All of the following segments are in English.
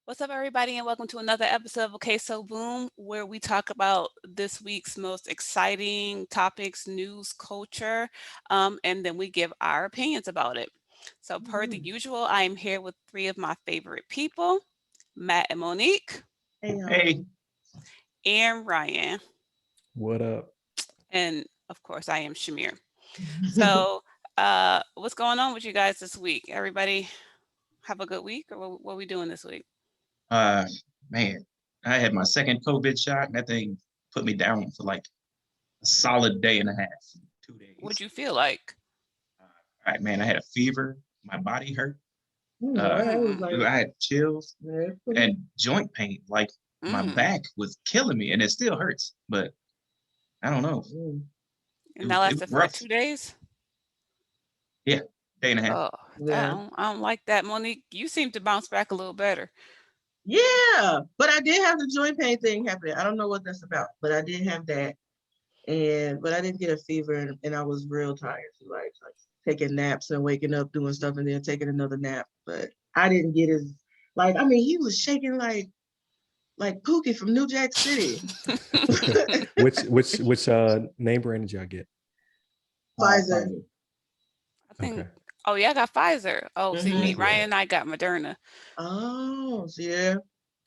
What's up, everybody, and welcome to another episode of Okay So Boom, where we talk about this week's most exciting topics, news, culture, and then we give our opinions about it. So, per the usual, I am here with three of my favorite people, Matt and Monique, Hey, Hey, and Ryan, what up? and of course, I am Shamir. So, what's going on with you guys this week? Everybody have a good week, or what are we doing this week? Uh, man, I had my second COVID shot, and that thing put me down for like a solid day and a half, 2 days. What'd you feel like? All right, man, I had a fever, my body hurt, I was Mm, like, I had chills yeah, and joint pain. Like my mm. back was killing me, and it still hurts, but I don't know. And that It was lasted for rough. 2 days? Yeah, day and a half. Oh, yeah, I don't like that, Monique. You seem to bounce back a little better. yeah. But I did have the joint pain thing happening. I don't know what that's about, but I did have that, but I didn't get a fever, and I was real tired, so like taking naps and waking up doing stuff, and then taking another nap. But I didn't get as I mean, he was shaking like Pookie from New Jack City. Which name brand did y'all get? Pfizer. I think. Okay. Oh yeah, I got Pfizer. Oh, see, me, Mhm. Ryan, and I got Moderna. Oh, so yeah.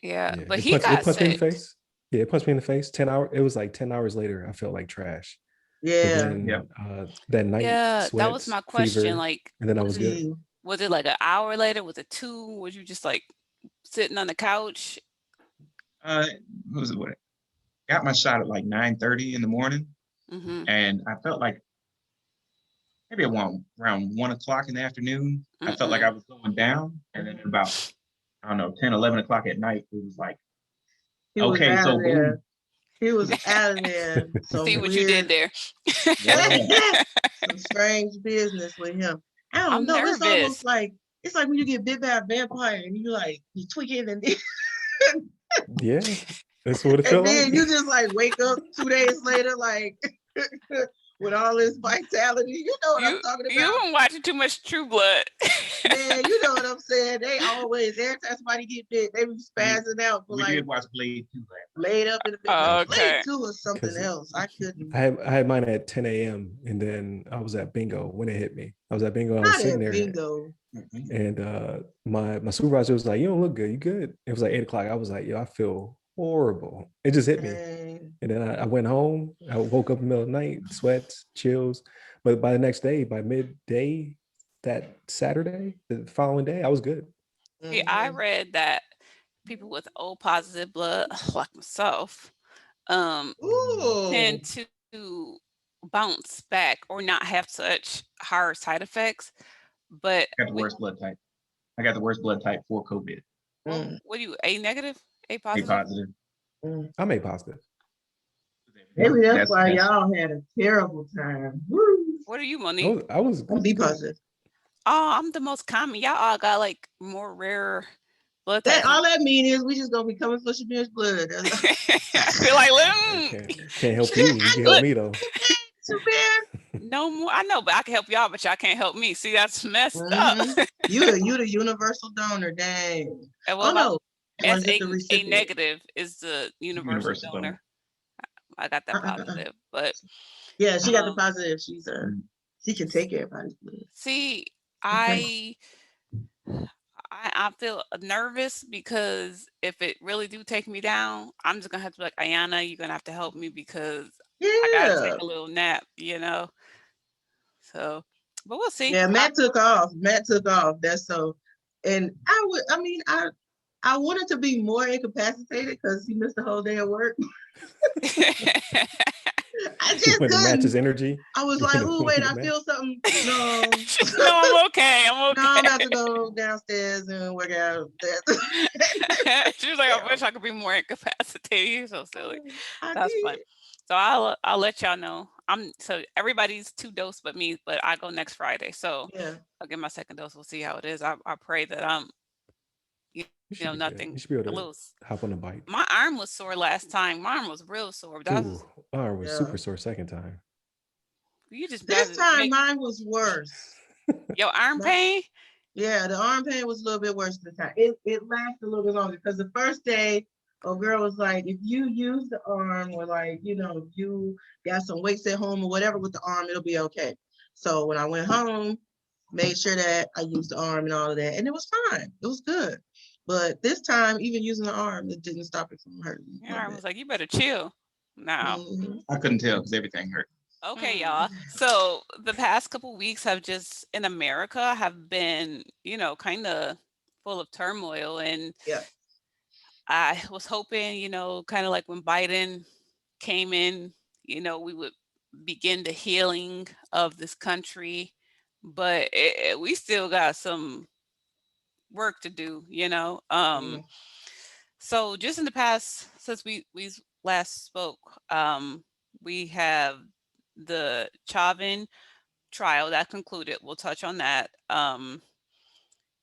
Yeah, Yeah. but It he got punched me in the sick. face. Yeah, it punched me in the face. 10 hours. It was like 10 hours later. I felt like trash. But Yeah. then Yeah. that night, Yeah, that was sweats, my question. fever, Like, and then I was good. See, was it like an hour later? Was it two? Was you just like sitting on the couch? Uh, what was it? What? Got my shot at like 9:30 in the morning, Mm-hmm. and I felt like maybe around 1 o'clock in the afternoon, I felt like Mm-mm. I was going down. And then at about, I don't know, 10, 11 o'clock at night, it was like, he was okay, out so of there. boom. He was out of there. See Some what you did weird, there. Yeah. some strange business with him. I don't I'm know. It's nervous. almost like when you get bit by a vampire and you tweaking Yeah, that's what it and felt then like. you just wake up 2 days later with all this vitality. You know what I'm talking You about? been watching too much True Blood. Man, you know what I'm saying? They always, every time somebody get bit, they be spazzing out for We did watch Blade 2 last laid up in the bed. Oh, Now, Blade okay. 2 was something Because else. I couldn't. I had mine at 10 a.m. and then I was at bingo when it hit me. I was at bingo. I was Not sitting at there, bingo. night. and my supervisor was like, "You don't look good. You good?" It was like 8 o'clock. I was like, "Yo, I feel horrible." It just hit me. Dang. And then I went home. I woke up in the middle of the night, sweats, chills. But by the next day, by midday, that Saturday, the following day, I was good. See, I Mhm. read that people with O positive blood, like myself, um, Ooh. tend to bounce back or not have such hard side effects. But I got the worst blood type. I got the worst blood type for COVID. Mm, what are you? A negative? A A positive? positive. mm. I'm A positive. Maybe that's That's why y'all had a terrible time. Woo. What are you, I Monique? was I was, I I'm was B good. positive. Oh, I'm the most common. Y'all all got like more rare blood That types. all that mean is we just gonna be coming for Shamir's blood. Feel like, I can't help you. You can help look, me though. Shamir. no more. I know, but I can help y'all, but y'all can't help me. See, that's messed up. Mm-hmm. You the universal donor, dang. And Oh what about no, as was just the A recipient. negative is the universal universal donor. donor. I got that Uh-uh. positive, but Yeah, she got the um, positive. She can take everybody's blood. see, Okay. I I feel nervous because if it really do take me down, I'm just gonna have to be like, Ayana, you're gonna have to help me because I gotta take Yeah. a little nap, you know. So, but we'll see. Yeah, Matt took off. Matt took off. That's so. And I wanted to be more incapacitated because he missed the whole day of work. I just When it matches couldn't. energy. I was like, oh wait, I feel something. No. No, I'm okay. I'm No, I'm okay. about to go downstairs and work out. She was like, I wish I could be more incapacitated. You're so silly. I That's fun. did. So I'll let y'all know. So everybody's 2 dose but me, but I go next Friday. So Yeah. I'll get my second dose. We'll see how it is. I pray that you You know should be good. nothing You should be able a to little. hop on a bike. My arm was sore last time. My arm was real sore. Ooh, arm was Yeah. super sore second time. You just This rather time make mine was worse. your arm My- pain. Yeah, the arm pain was a little bit worse this time. It lasted a little bit longer because the first day, a girl was like, if you use the arm or like, if you got some weights at home or whatever with the arm, it'll be okay. So when I went home, made sure that I used the arm and all of that, and it was fine. It was good. But this time, even using the arm, it didn't stop it from hurting And a little I was bit. like, you better chill now. Mhm. I couldn't tell because everything hurt. Okay, Mm. y'all. So the past couple weeks have just in America have been, kind of full of turmoil. And Yeah. I was hoping, kind of like when Biden came in, we would begin the healing of this country. But we still got some work to do. Mm. So just in the past, since we last spoke, we have the Chauvin trial that concluded. We'll touch on that.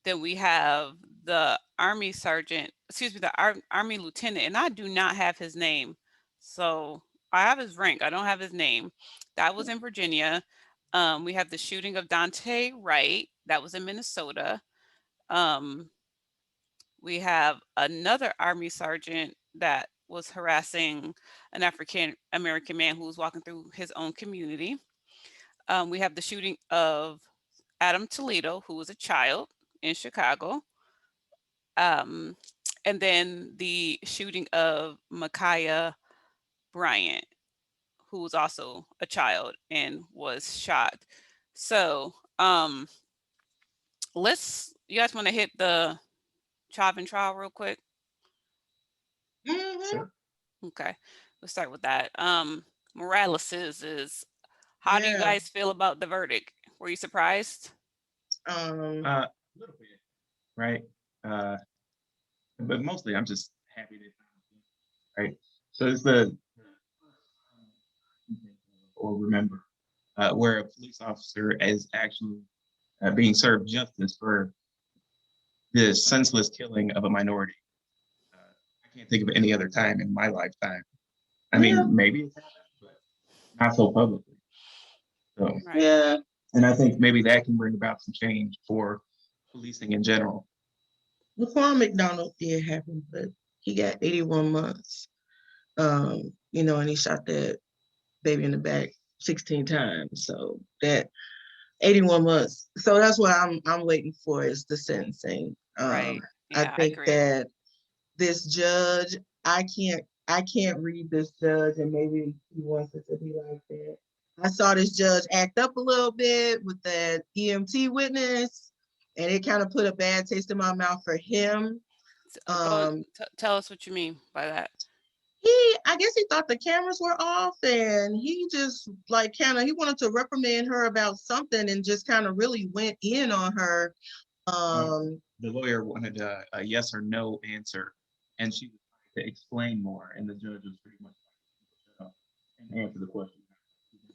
Then we have the army sergeant, excuse me, the army lieutenant, and I do not have his name. So I have his rank. I don't have his name. That was in Virginia. We have the shooting of Dante Wright. That was in Minnesota. Um, we have another army sergeant that was harassing an African American man who was walking through his own community. We have the shooting of Adam Toledo, who was a child in Chicago. Um, and then the shooting of Micaiah Bryant, who was also a child and was shot. So you guys want to hit the Chauvin trial real quick? Mhm. Sure. Okay, let's start with that. Morales is how do you Yeah. guys feel about the verdict? Were you surprised? Um. A little bit, right? Uh, but mostly I'm just happy they found him, right? So it's the or remember where a police officer is actually being served justice for the senseless killing of a minority. Uh, I can't think of any other time in my lifetime. I Yeah. mean, maybe it's happened, but not so publicly. So, Right. Yeah. and I think maybe that can bring about some change for policing in general. Laquan McDonald did happen, but he got 81 months. And he shot that baby in the back 16 times. So that 81 months. So that's what I'm waiting for is the sentencing. Right. I Yeah, I think agree. that this judge, I can't read this judge, and maybe he wants it to be like that. I saw this judge act up a little bit with that EMT witness, and it kind of put a bad taste in my mouth for him. Um, Tell us what you mean by that. I guess he thought the cameras were off, and he just like he wanted to reprimand her about something, and just kind of really went in on her. Uh, Um, the lawyer wanted a yes or no answer, and she was trying to explain more, and the judge was pretty much like, shut up and answer the question.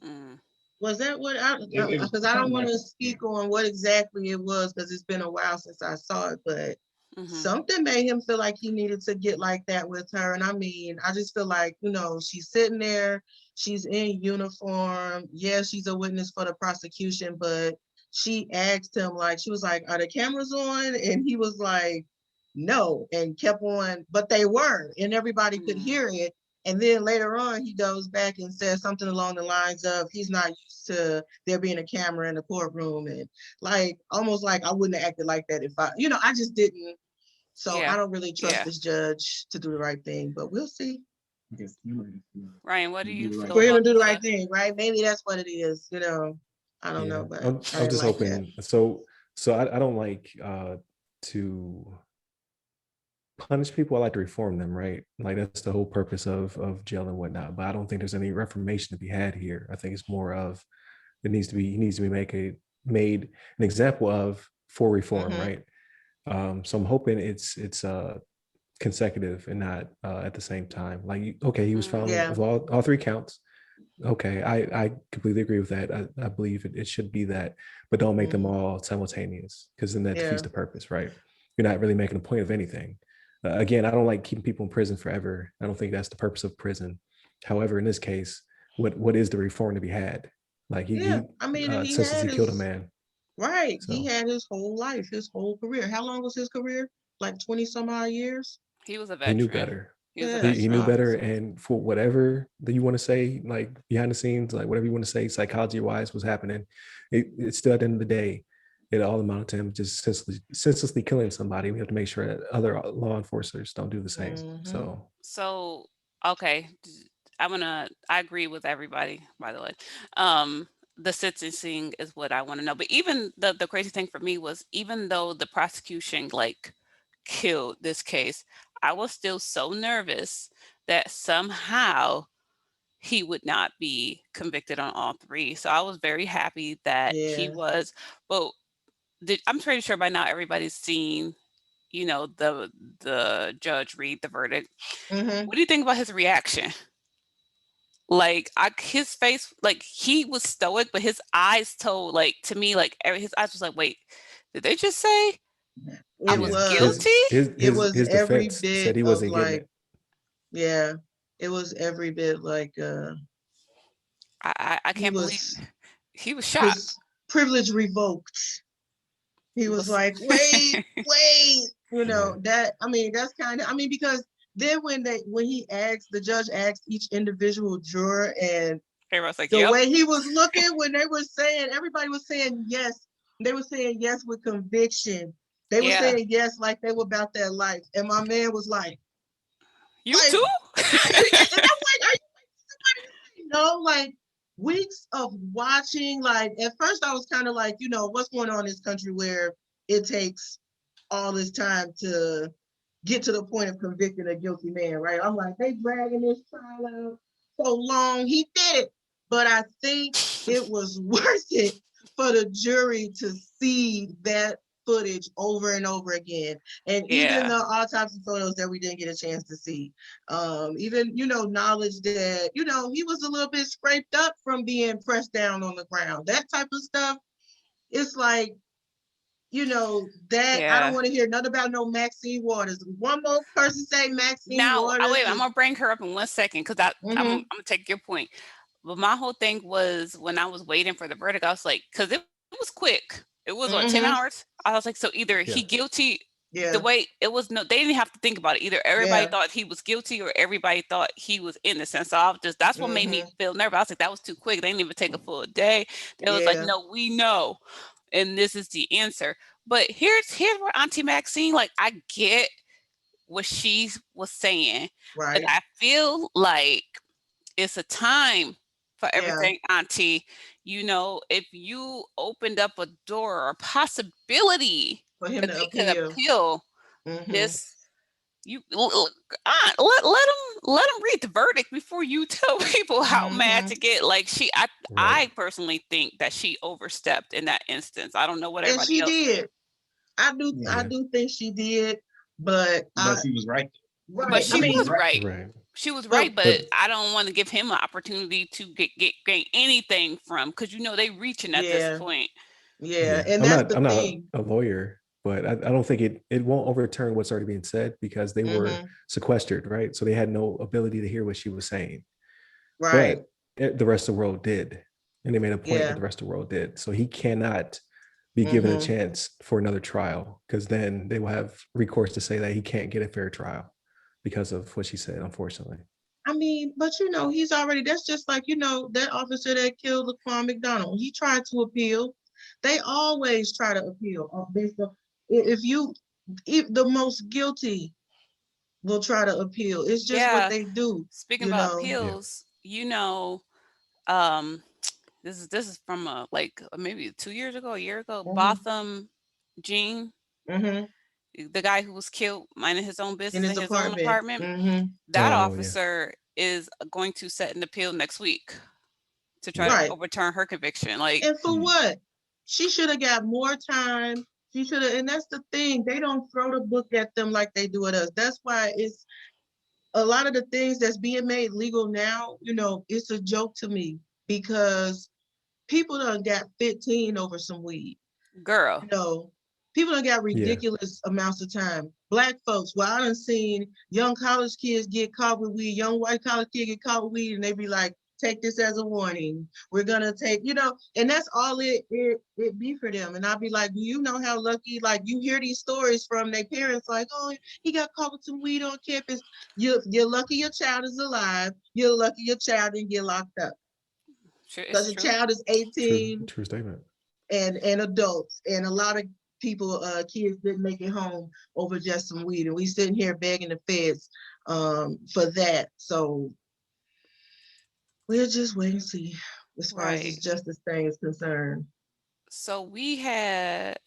Mm, was that what It was because I kind don't of want like to that. Yeah. speak on what exactly it was because it's been a while since I saw it, but hmm something made him feel like he needed to get like that with her. And I mean, I just feel like, she's sitting there, she's in uniform. Yeah, she's a witness for the prosecution, but she asked him, like, she was like, are the cameras on? And he was like, no, and kept on, but they were, and everybody could mm, hear it. And then later on, he goes back and says something along the lines of he's not used to there being a camera in the courtroom, and like almost like I wouldn't have acted like that if I just didn't. So yeah. I don't really trust Yeah. this judge to do the right thing, but we'll see. I guess you Ryan, what do do you the right feel For him thing. to about do the right the thing, right? Maybe that's what it is. I don't Yeah, know, but I'm, I I'm didn't just like that. hoping. So I don't like to punish people. I like to reform them, right? Like that's the whole purpose of jail and whatnot. But I don't think there's any reformation to be had here. I think it's more of he needs to be made an example of for reform, Mm-hmm. right? So I'm hoping it's consecutive and not at the same time. Like okay, he was mm, found Yeah. of all three counts. Okay, I completely agree with that. I believe it should be that, but don't make them Mm-hmm. all simultaneous because then that defeats Yeah. the purpose, right? You're not really making a point of anything. Again, I don't like keeping people in prison forever. I don't think that's the purpose of prison. However, in this case, what is the reform to be had? Like Yeah. I mean, and he since had he killed a his man. Right. He So had his whole life, his whole career. How long was his career? Like 20 some odd years? He was a he knew veteran. better. He was a Yeah. He knew veteran. So, better, and for whatever that you want to say, like behind the scenes, like whatever you want to say, psychology wise, was happening. It's still at the end of the day, it all amounted to him just senselessly killing somebody. We have to make sure that other law enforcers don't do the same. mhm. So So, okay, I agree with everybody, by the way. Um, the sentencing is what I want to know. But even the crazy thing for me was, even though the prosecution like killed this case, I was still so nervous that somehow he would not be convicted on all three. So I was very happy that he Yeah. was. But I'm pretty sure by now everybody's seen, the judge read the verdict. Mhm. What do you think about his reaction? Like, his face, like he was stoic, but his eyes told, like, to me, like his eyes was like, wait, did they just say I It was yeah, his guilty? was. his It his was his every defense said bit he of wasn't getting like, it. yeah. It was every bit like I he can't believe was he was shocked. his privilege revoked. He was Was like, wait, wait, Yeah, that, I mean, that's kind of, I mean, because then when the judge asked each individual juror, and everyone's like, the yep, way he was looking when they were saying, everybody was saying yes. They were saying yes with conviction. They were yeah, saying yes like they were about their life. And my man was you like, too. and I'm like, are you like weeks of watching, like at first I was kind of like, what's going on in this country where it takes all this time to get to the point of convicting a guilty man, right? I'm like, they dragging this trial out so long. He did it. But I think it was worth it for the jury to see that footage over and over again. And even Yeah, the autopsy photos that we didn't get a chance to see. Even, knowledge that, he was a little bit scraped up from being pressed down on the ground. That type of stuff. It's like, that I don't yeah. want to hear nothing about no Maxine Waters. One more person say Maxine Now, Waters wait, I'm is gonna bring her up in 1 second because I'm mm-hmm, gonna take your point. But my whole thing was, when I was waiting for the verdict, I was like, because it was quick. It was what, 10 mm-hmm, hours? I was like, so either he yeah, guilty, the yeah, way it was, no, they didn't have to think about it. Either everybody yeah, thought he was guilty or everybody thought he was innocent. So I was just, that's what made me mm-hmm, feel nervous. I was like, that was too quick. They didn't even take a full day. They was like, yeah, no, we know. And this is the answer. But here's where Auntie Maxine, like, I get what she was saying, but right, I feel like it's a time for yeah, everything, Auntie. If you opened up a door or a possibility for him that to they could appeal. appeal Mm-hmm, this, you Aunt, let them read the verdict before you tell people how mad mm-hmm. to get. Like, right. I personally think that she overstepped in that instance. I don't know what And everybody she else did. thinks, I Yeah, do think she did, but But she was right. but right. I she She was was mean, right. right. right. She was right, some but But I don't want to give him an opportunity to gain anything from, because they reaching at this yeah, point. yeah, yeah, and that's the I'm not thing. a lawyer, but I don't think it won't overturn what's already being said because they were Mm-hmm, sequestered, right? So they had no ability to hear what she was saying. right, But the rest of the world did, and they made a point that yeah, the rest of the world did. So he cannot be given a mm-hmm. chance for another trial because then they will have recourse to say that he can't get a fair trial because of what she said, unfortunately. I mean, but he's already, that's just like, that officer that killed Laquan McDonald. He tried to appeal. They always try to appeal based on, if the most guilty will try to appeal. It's just what Yeah. they do, Speaking you about know. Yeah. appeals, um, this is from like maybe 2 years ago, a year ago. Mm-hmm, Botham Jean, mm-hmm. the guy who was killed minding his own In business his in his own apartment. apartment, Mm-hmm. that Oh yeah. officer is going to set an appeal next week to try to Yeah. Right. overturn her conviction. Like, And for what? She should have got more time. She should have, and that's the thing. They don't throw the book at them like they do at us. That's why it's a lot of the things that's being made legal now, it's a joke to me because people done got 15 over some weed. girl, You know, people done got Yeah. ridiculous amounts of time. Black folks, well, I done seen young college kids get caught with weed, young white college kids get caught with weed, and they be like, take this as a warning. We're gonna take, and that's all it be for them. And I'll be like, do you know how lucky, like, you hear these stories from their parents, like, oh, he got caught with some weed on campus. You're lucky your child is alive. You're lucky your child didn't get locked up. Sure, Because it's the true. child is True, 18 true statement. and adults, and a lot of people, kids didn't make it home over just some weed, and we sitting here begging the feds for that. So we'll just wait and see as far as this Right. justice thing is concerned. So we had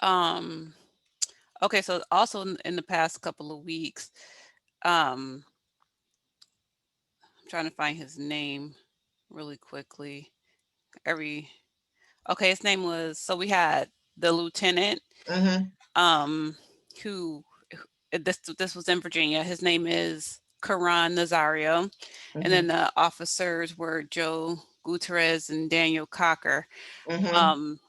okay, so also in the past couple of weeks, I'm trying to find his name really quickly. Every Okay, his name was, so we had the lieutenant Mm-hmm. um who this was in Virginia. His name is Caron Nazario. And then Mm-hmm. the officers were Joe Gutierrez and Daniel Cocker. Mm-hmm. Um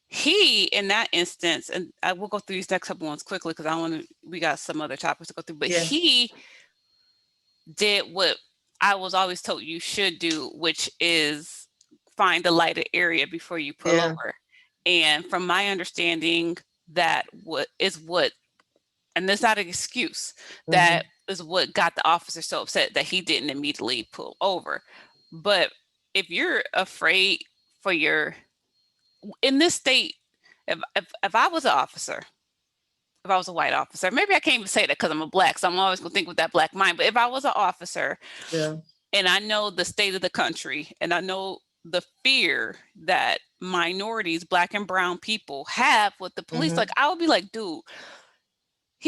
he, in that instance, and I will go through these next couple ones quickly because I want to, we got some other topics to go through, but Yeah. he did what I was always told you should do, which is find a lighted area before you pull Yeah. over. And from my understanding, that what, and that's not an excuse, Mm-hmm. that is what got the officer so upset that he didn't immediately pull over. But if you're afraid for your, in this state, if I was an officer, if I was a white officer, maybe I can't even say that because I'm a black, so I'm always gonna think with that black mind. But if I was an officer Yeah. and I know the state of the country and I know the fear that minorities, black and brown people have with the police, Mm-hmm. like I would be like, dude,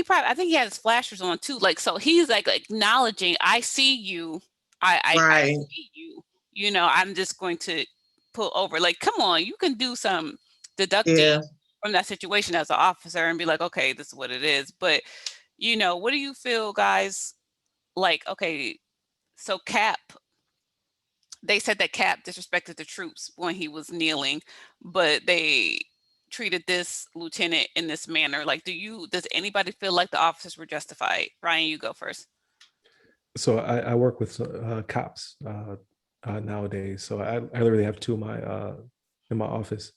I think he had his flashers on too. Like, so he's like acknowledging, I see you, I Right. see you, I'm just going to pull over. Like, come on, you can do some deducting Yeah. from that situation as an officer and be like, okay, this is what it is. But, what do you feel, guys? Like, okay, so they said that Cap disrespected the troops when he was kneeling, but they treated this lieutenant in this manner. Like, does anybody feel like the officers were justified? Ryan, you go first. So I work with cops nowadays. So I literally have two in my office,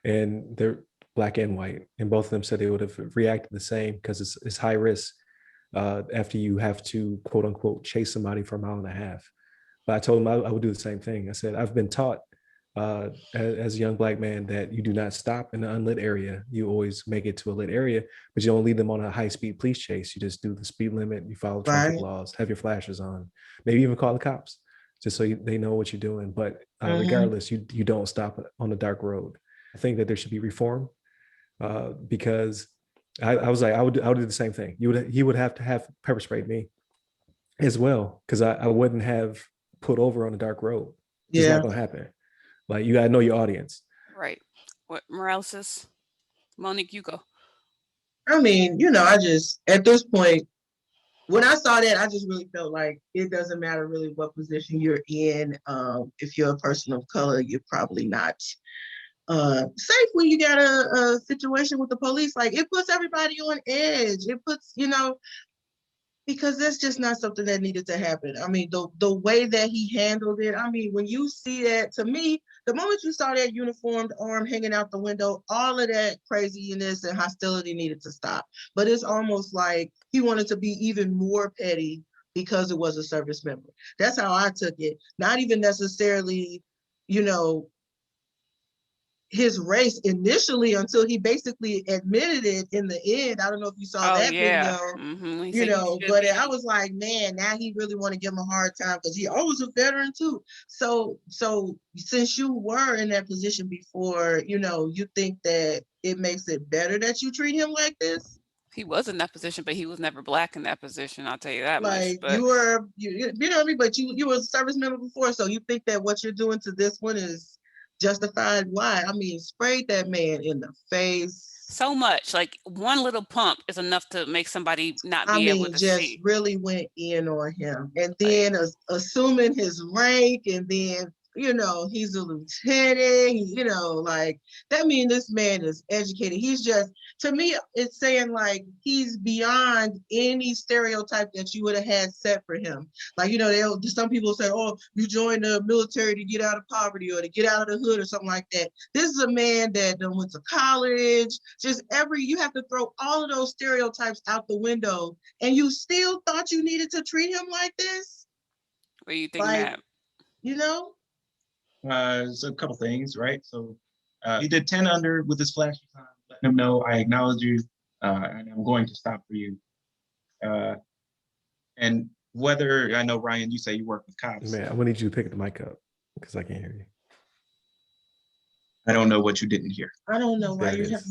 and they're black and white, and both of them said they would have reacted the same because it's high risk after you have to quote unquote chase somebody for a mile and a half. But I told him I would do the same thing. I said, I've been taught as a young black man that you do not stop in an unlit area. You always make it to a lit area, but you don't lead them on a high speed police chase. You just do the speed limit, you follow traffic Right. laws, have your flashers on, maybe even call the cops just so they know what you're doing. But Mm-hmm. regardless, you don't stop on a dark road. I think that there should be reform because I was like, I would do the same thing. He would have to have pepper sprayed me as well because I wouldn't have put over on a dark road. It's not Yeah. going to happen. Like, you gotta know your audience. Right. What Morales? Monique, you go. I mean, I just, at this point, when I saw that, I just really felt like it doesn't matter really what position you're in. If you're a person of color, you're probably not safe when you got a situation with the police. Like, it puts everybody on edge. It puts, because that's just not something that needed to happen. I mean, the way that he handled it, I mean, when you see that, to me, the moment you saw that uniformed arm hanging out the window, all of that craziness and hostility needed to stop. But it's almost like he wanted to be even more petty because it was a service member. That's how I took it. Not even necessarily, you know, his race initially, until he basically admitted it in the end. I don't know if you saw Oh that yeah. video, He said you should but I be. was like, man, now he really want to give him a hard time because he always a veteran too. So since you were in that position before, you think that it makes it better that you treat him like this? He was in that position, but he was never black in that position. I'll tell you that much. Like, But you know what I mean? But you were a service member before, so you think that what you're doing to this one is justified? Why? I mean, sprayed that man in the face. so much, like one little pump is enough to make somebody not I be able mean, to just see. really went in on him, and Like, then assuming his rank, and then he's a lieutenant, like that means this man is educated. He's just, to me, it's saying like he's beyond any stereotype that you would have had set for him. Like, some people say, oh, you joined the military to get out of poverty or to get out of the hood or something like that. This is a man that went to college, you have to throw all of those stereotypes out the window, and you still thought you needed to treat him like this? What do you think, Like, Matt? There's a couple things, right? So he did 10 under with his flashy sign, letting him know I acknowledge you, and I'm going to stop for you. And whether, I know, Ryan, you say you work with cops. Man, I'm gonna need you to pick the mic up because I can't hear you. I don't know what you didn't hear. I don't know why There you it have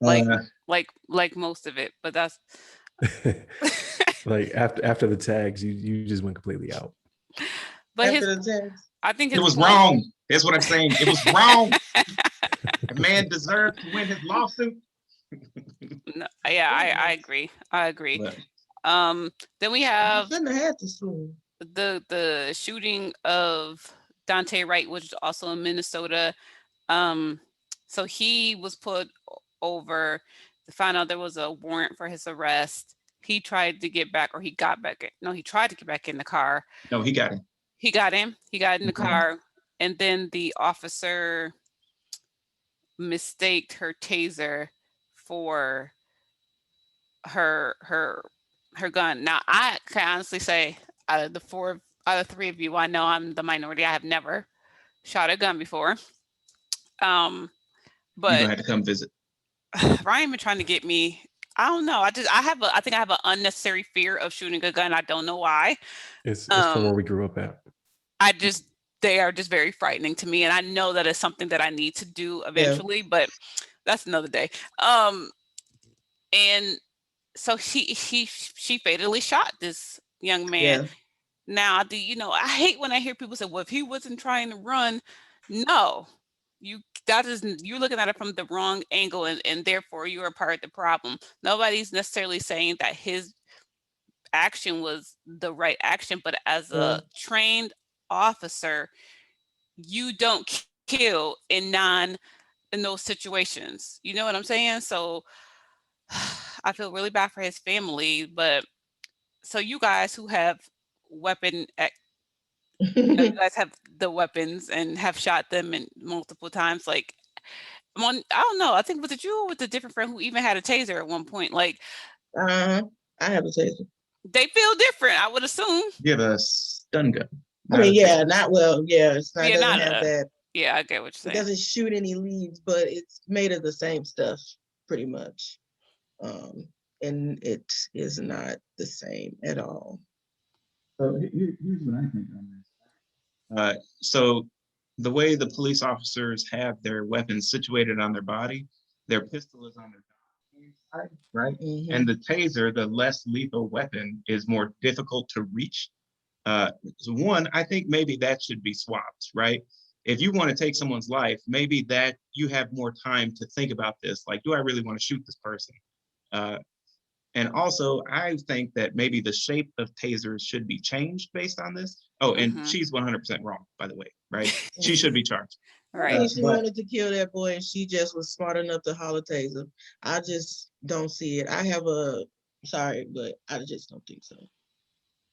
is. Like most of it, but that's like after the tags, you just went completely out. but after the tags. I think It was wrong. That's what I'm saying. It was wrong. The man deserved to win his lawsuit. No, yeah, I agree. But Then we have Shouldn't have had to sue. the shooting of Dante Wright, which is also in Minnesota. So he was put over to find out there was a warrant for his arrest. He tried to get back, or he got back. No, he tried to get back in the car. no, he got him. He got him. He got in the Mhm. car, and then the officer mistaked her taser for her gun. Now, I can honestly say, out of the three of you, I know I'm the minority. I have never shot a gun before. You're But gonna have to come visit. Ryan been trying to get me. I don't know. I think I have an unnecessary fear of shooting a gun. I don't know why. It's from where we grew up at. They are just very frightening to me, and I know that it's something that I need to do eventually, but that's another day. And so she fatally shot this young man. Yeah. Now, I hate when I hear people say, well, if he wasn't trying to run, no, you're looking at it from the wrong angle, and therefore you're a part of the problem. Nobody's necessarily saying that his action was the right action, but as a trained officer, you don't kill in those situations. You know what I'm saying? So I feel really bad for his family, but so you guys who have you guys have the weapons and have shot them multiple times, like I don't know, I think, was it you or with a different friend who even had a taser at one point? Like, I have a taser. they feel different, I would assume. You have a stun gun. I mean, it's not, it's not, Yeah, doesn't have that. Yeah, I get what you're It saying. doesn't shoot any leads, but it's made of the same stuff, pretty much. And it is not the same at all. So here's what I think on this. So the way the police officers have their weapons situated on their body, their pistol is on their side, right? Mhm. And the taser, the less lethal weapon, is more difficult to reach. So one, I think maybe that should be swapped, right? If you want to take someone's life, maybe that you have more time to think about this. Like, do I really want to shoot this person? And also, I think that maybe the shape of tasers should be changed based on this. Oh, and she's 100% wrong, by the way, right? She should be charged. Right. She wanted to kill that boy, and she just was smart enough to holler taser. I just don't see it. Sorry, but I just don't think so.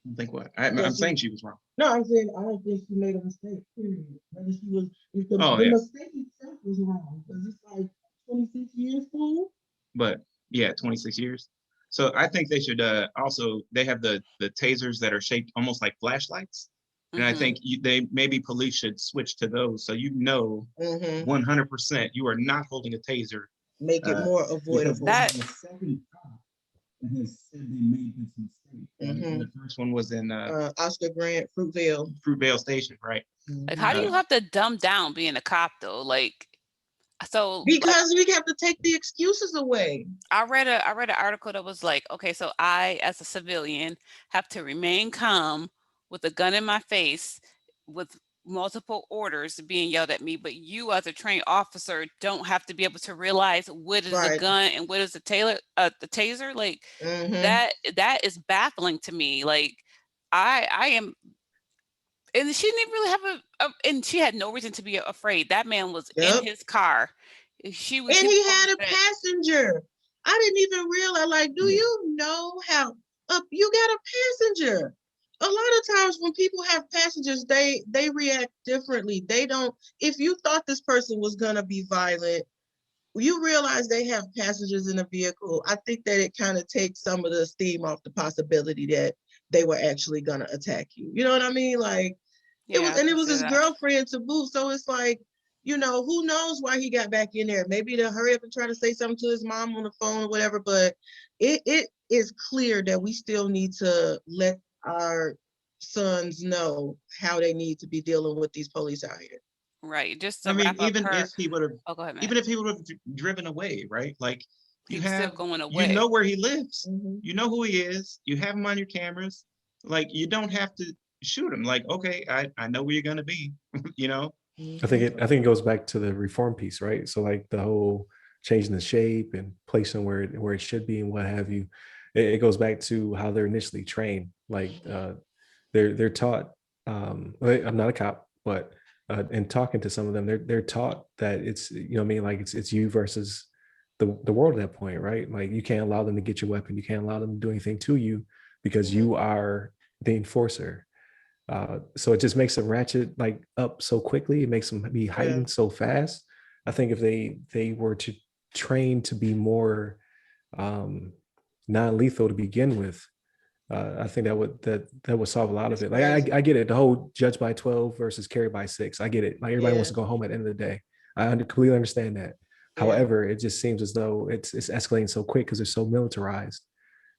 I think what? I'm saying she was wrong. No, I'm saying I don't think she made a mistake. Period. Whether she was, the mistake itself was wrong. Because it's like 26 years old. But yeah, 26 years. So I think they should also, they have the tasers that are shaped almost like flashlights. And I think maybe police should switch to those, so 100% you are not holding a taser. Make it more avoidable. That the second cop has said they made this mistake. The first one was in Oscar Grant, Fruitvale Station, right? like, how do you have to dumb down being a cop though? Like, so because we have to take the excuses away. I read an article that was like, okay, so I, as a civilian, have to remain calm with a gun in my face with multiple orders being yelled at me, but you as a trained officer don't have to be able to realize what is the gun and what is the taser. Like, that is baffling to me. Like, I am And she didn't really have and she had no reason to be afraid. That man was in Yep. his car. And He he was going had to a bed. passenger. I didn't even realize, like, do Yeah. you know how you got a passenger? A lot of times when people have passengers, they react differently. They don't, if you thought this person was gonna be violent, you realize they have passengers in a vehicle. I think that it kind of takes some of the steam off the possibility that they were actually gonna attack you. You know what I mean? Like, Yeah, I it can was see his that. girlfriend to boot. So it's like, who knows why he got back in there? Maybe to hurry up and try to say something to his mom on the phone or whatever. But it is clear that we still need to let our sons know how they need to be dealing with these police out here. Right. Just I to mean, wrap up her. Oh, go ahead, Matt. even if he would have driven away, right? Like He you was still have, going you away. know where he lives, Mhm. you know who he is, you have him on your cameras. Like you don't have to shoot him. Like, okay, I know where you're gonna be, you know? I think it goes back to the reform piece, right? So like the whole changing the shape and placing where it should be and what have you. It goes back to how they're initially trained. Like they're taught. I'm not a cop, but in talking to some of them, they're taught that it's, what I mean, like it's you versus the world at that point, right? Like you can't allow them to get your weapon, you can't allow them to do anything to you because you are the enforcer. So it just makes them ratchet like up so quickly. It makes them be Yeah. heightened so fast. I think if they were to train to be more um, non-lethal to begin with, I think that would solve a lot of It's it. Like crazy. I get it, the whole judge by 12 versus carry by 6. I get it. Like everybody wants Yeah. to go home at the end of the day. Completely understand that. Yeah. However, it just seems as though it's escalating so quick because they're so militarized.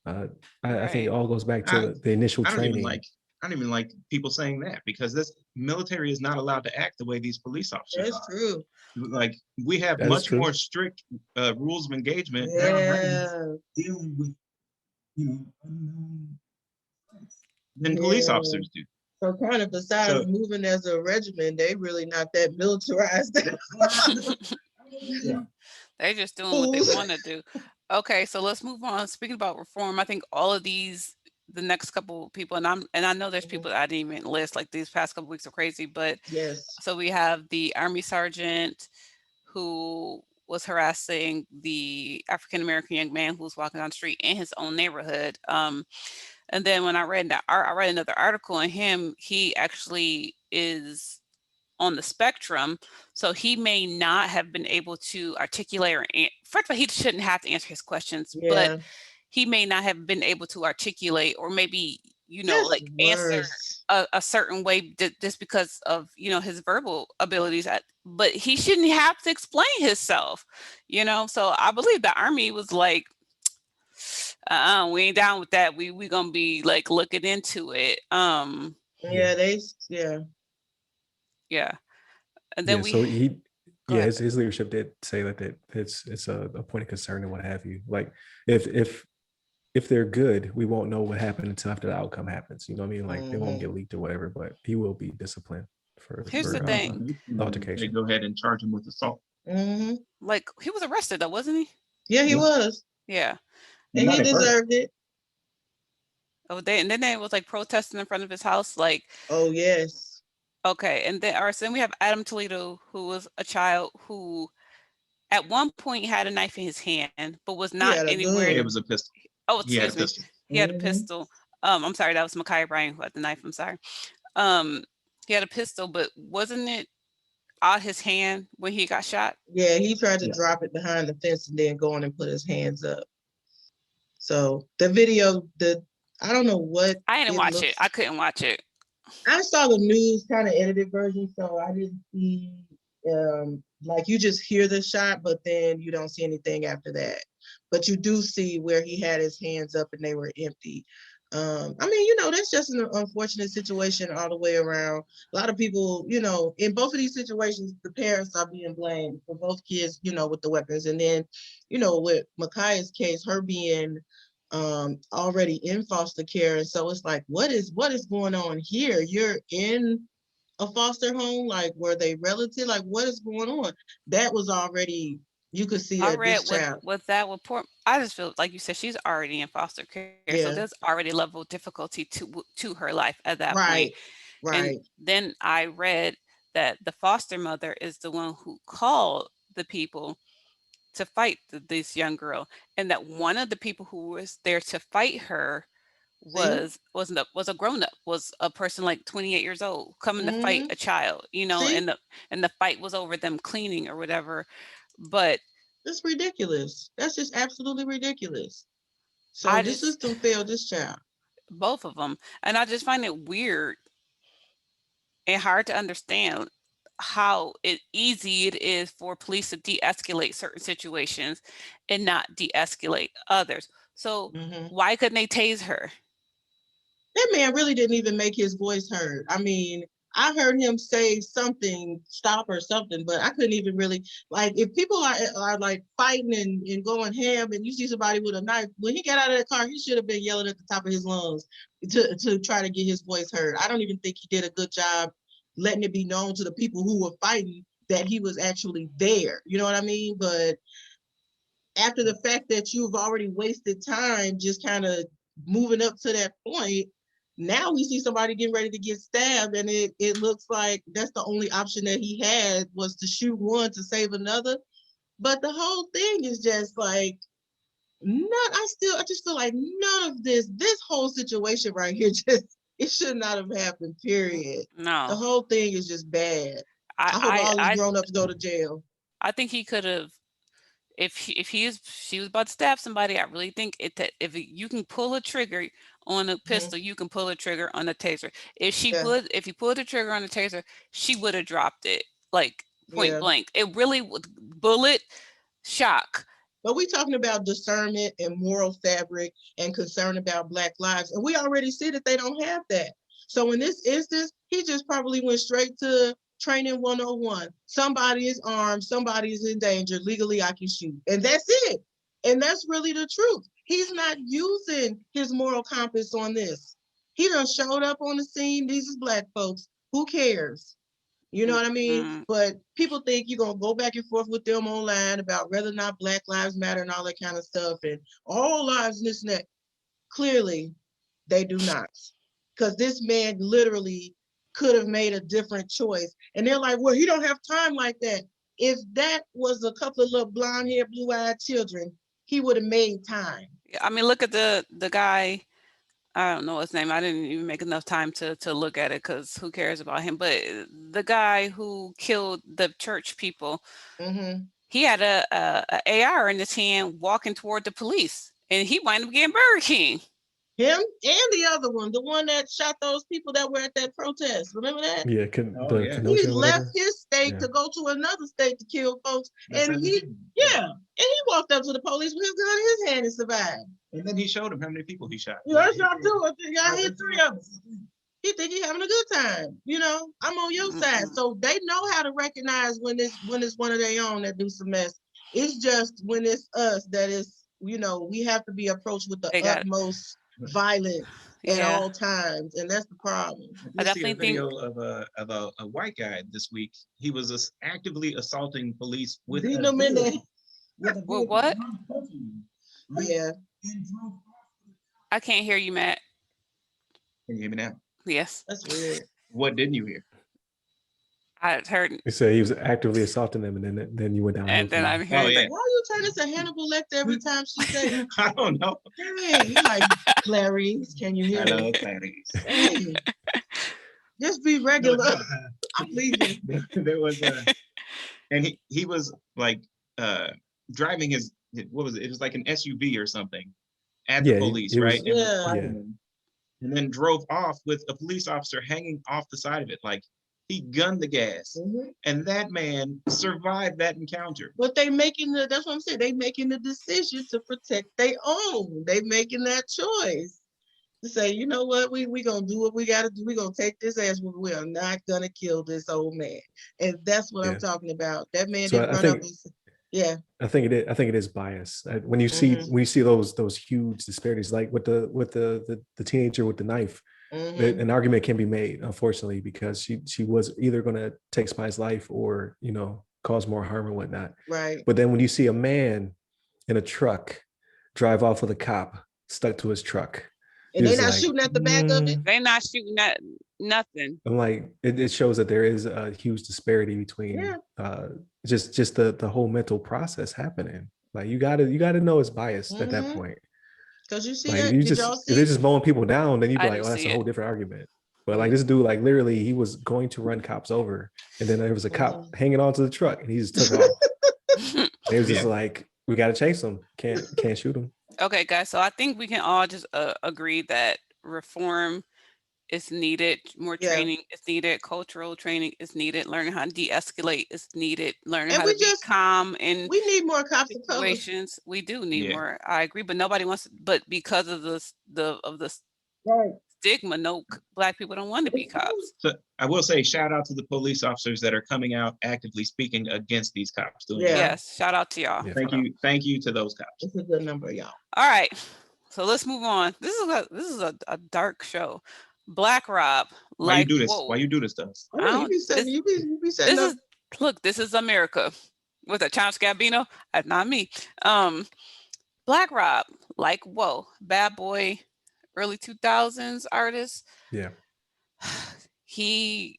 I think it Right. all goes back I to the initial I don't even training. like I don't even like people saying that because this military is not allowed to act the way these police officers That's are. true. Like we have That is much more true. strict rules of engagement nowadays Yeah. dealing with unknown than police Yeah. officers do. So kind of besides So moving as a regiment, they really not that militarized. yeah, They're just doing what they Fools. want to do. Okay, so let's move on. Speaking about reform, I think all of these, the next couple people, and I know there's Mhm. people that I didn't even list. Like these past couple weeks are crazy, but Yes. so we have the Army sergeant who was harassing the African American young man who was walking down the street in his own neighborhood. And then when I read another article on him. He actually is on the spectrum, so he may not have been able to articulate first of all, he shouldn't have to answer his questions, but Yeah. he may not have been able to articulate or maybe, That's like answer worse. a certain way just because of, his verbal abilities. But he shouldn't have to explain himself, So I believe the Army was like, we ain't down with that. We gonna be like looking into it. Yeah, yeah. Yeah. And then Yeah, we so go ahead. his leadership did say that it's a point of concern and what have you. Like if they're good, we won't know what happened until after the outcome happens. You know what I mean? Like they won't Mhm. get leaked or whatever, but he will be disciplined for Here's the thing. the they altercation. go ahead and charge him with assault. Mhm. Like he was arrested though, wasn't he? Yeah, he Yeah, was. Yeah. but And not he in person. deserved it. Oh, and then they was like protesting in front of his house. Like, Oh, yes. okay. And then, all right, so then we have Adam Toledo, who was a child who at one point had a knife in his hand, but was He not had a anywhere. It gun. was a pistol. Oh, He had a excuse me. pistol. He had a Mhm. pistol. I'm sorry, that was Micaiah Bryan who had the knife. I'm sorry. Um, he had a pistol, but wasn't it on his hand when he got shot? Yeah, he tried to Yeah. drop it behind the fence and then go on and put his hands up. So the video, I don't know what I didn't it watch it. looks. I couldn't watch it. I saw the news kind of edited version, so I didn't see like you just hear the shot, but then you don't see anything after that. But you do see where he had his hands up and they were empty. I mean, that's just an unfortunate situation all the way around. A lot of people, in both of these situations, the parents are being blamed for both kids, with the weapons. And then, with Micaiah's case, her being already in foster care. And so it's like, what is going on here? You're in a foster home, like were they relative? Like what is going on? That was already, you could see I that read this child, with that with poor. I just feel like you said she's already in foster care, so there's yeah, already level of difficulty to her life at that point. right. Right. And then I read that the foster mother is the one who called the people to fight this young girl, and that one of the people who was there to fight her See? was a grown up, was a person like 28 years old coming to fight Mm-hmm. a child, See? and the fight was over them cleaning or whatever. But That's ridiculous. That's just absolutely ridiculous. So I the just system failed this child. both of them, and I just find it weird and hard to understand how easy it is for police to de-escalate certain situations and not de-escalate others. So Mm-hmm. why couldn't they tase her? That man really didn't even make his voice heard. I mean, I heard him say something, stop or something, but I couldn't even really, like, if people are like fighting and going ham and you see somebody with a knife, when he got out of the car, he should have been yelling at the top of his lungs to try to get his voice heard. I don't even think he did a good job letting it be known to the people who were fighting that he was actually there. You know what I mean? But after the fact that you've already wasted time just kind of moving up to that point, now we see somebody getting ready to get stabbed, and it looks like that's the only option that he had was to shoot one to save another. But the whole thing is just like I just feel like none of this whole situation right here just it should not have happened, period. The No, whole thing is just bad. I I hope I all these I, grown-ups go to jail. I think he could have. If she was about to stab somebody, I really think if you can pull a trigger on a Mhm. pistol, you can pull a trigger on a taser. Yeah, If you pulled the trigger on the taser, she would have dropped it like point yeah. blank. It really would bullet shock. But we talking about discernment and moral fabric and concern about Black lives. And we already see that they don't have that. So in this instance, he just probably went straight to training 101. Somebody is armed, somebody is in danger. Legally, I can shoot. And that's it. And that's really the truth. He's not using his moral compass on this. He done showed up on the scene. These is Black folks. Who cares? You know what I mean? Mm, But people think you're gonna go back and forth with them online about whether or not Black Lives Matter and all that kind of stuff and all lives and this and that. Clearly, they do not. Because this man literally could have made a different choice. And they're like, well, he don't have time like that. If that was a couple of little blonde haired, blue-eyed children, he would have made time. I mean, look at the guy. I don't know his name. I didn't even make enough time to look at it because who cares about him? But the guy who killed the church people, Mm-hmm. he had a AR in his hand walking toward the police, and he wound up getting Burger King. Him and the other one, the one that shot those people that were at that protest. Remember that? Yeah, Oh, the yeah. He Kenosha or left whatever. his state Yeah. to go to another state to kill folks. That's And he, 17. yeah, and he walked up to the police with his gun in his hand and survived. And then he showed him how many people he shot. Yeah, that's not true. I think I hit 3 of them. He think he having a good time. You know, I'm on your side. Mm-mm. So they know how to recognize when it's one of their own that do some mess. It's just when it's us that is, we have to be approached with the They got, utmost violence at yeah. all times, and that's the problem. I I did see a definitely think video of a white guy this week. He was actively assaulting police with Beating a them in vehicle. there. With a Well, vehicle, what? punching them. Yeah. And drove off. I can't hear you, Matt. Can you hear me now? Yes, That's weird. What didn't you hear? I heard, He said he was actively assaulting them, and then you went downhill. and then I from heard Oh, yeah. that. Why are you turning to Hannibal Lecter every time she says, I don't know. hey, you like, Clarice, can you hear Hello, me? Clarice. Hey, just be regular. I'm leaving. There was and he was like driving his what was it? It was like an SUV or something at the Yeah, police, it was- right? And was Yeah. fighting them, and then drove off with a police officer hanging off the side of it. Like he gunned the gas, Mhm. and that man survived that encounter. But that's what I'm saying. They making the decision to protect their own. They making that choice to say, you know what, we gonna do what we gotta do. We gonna take this ass, but we are not gonna kill this old man. And that's what I'm Yeah. talking about. That man So didn't I run up think- and say, yeah. I think it is bias. When you see Mhm. those huge disparities, like with the teenager with the knife, Mhm. an argument can be made, unfortunately, because she was either going to take somebody's life or cause more harm and whatnot. Right. But then when you see a man in a truck drive off with a cop stuck to his truck, And He they was not like, shooting at the back of it. They not shooting at nothing. I'm like, it shows that there is a huge disparity between just the whole mental process happening. Like you gotta know it's biased at that Mhm. point. Cause you see Like that? Did y'all if they're see? just mowing people down, then you'd be I like, do oh, that's see a whole it. different argument. But like this dude, like literally, he was going to run cops over, and then there was a cop hanging onto the truck, and he just took off. And it was just Yeah. like, we gotta chase him. Can't shoot him. Okay, guys. So I think we can all just agree that reform is needed. More Yeah. training is needed. Cultural training is needed. Learning how to de-escalate is needed. Learning And how to be calm in we need more cops of color. situations. We do need Yeah. more. I agree, but nobody wants. But because of the Right. stigma, no Black people don't want to be cops. So I will say, shout out to the police officers that are coming out actively speaking against these cops. Doing Yeah. Yes, shout out to y'all. Yeah. Thank you to those cops. It's a good number, y'all. All right, so let's move on. This is a dark show. Black Rob, Why you do this? whoa. Why you do this to us? Oh, you be setting, you be setting This up. is look. This is America. With a Childish Gambino, that's not me. Black Rob, like whoa, bad boy, early 2000s artist. Yeah. He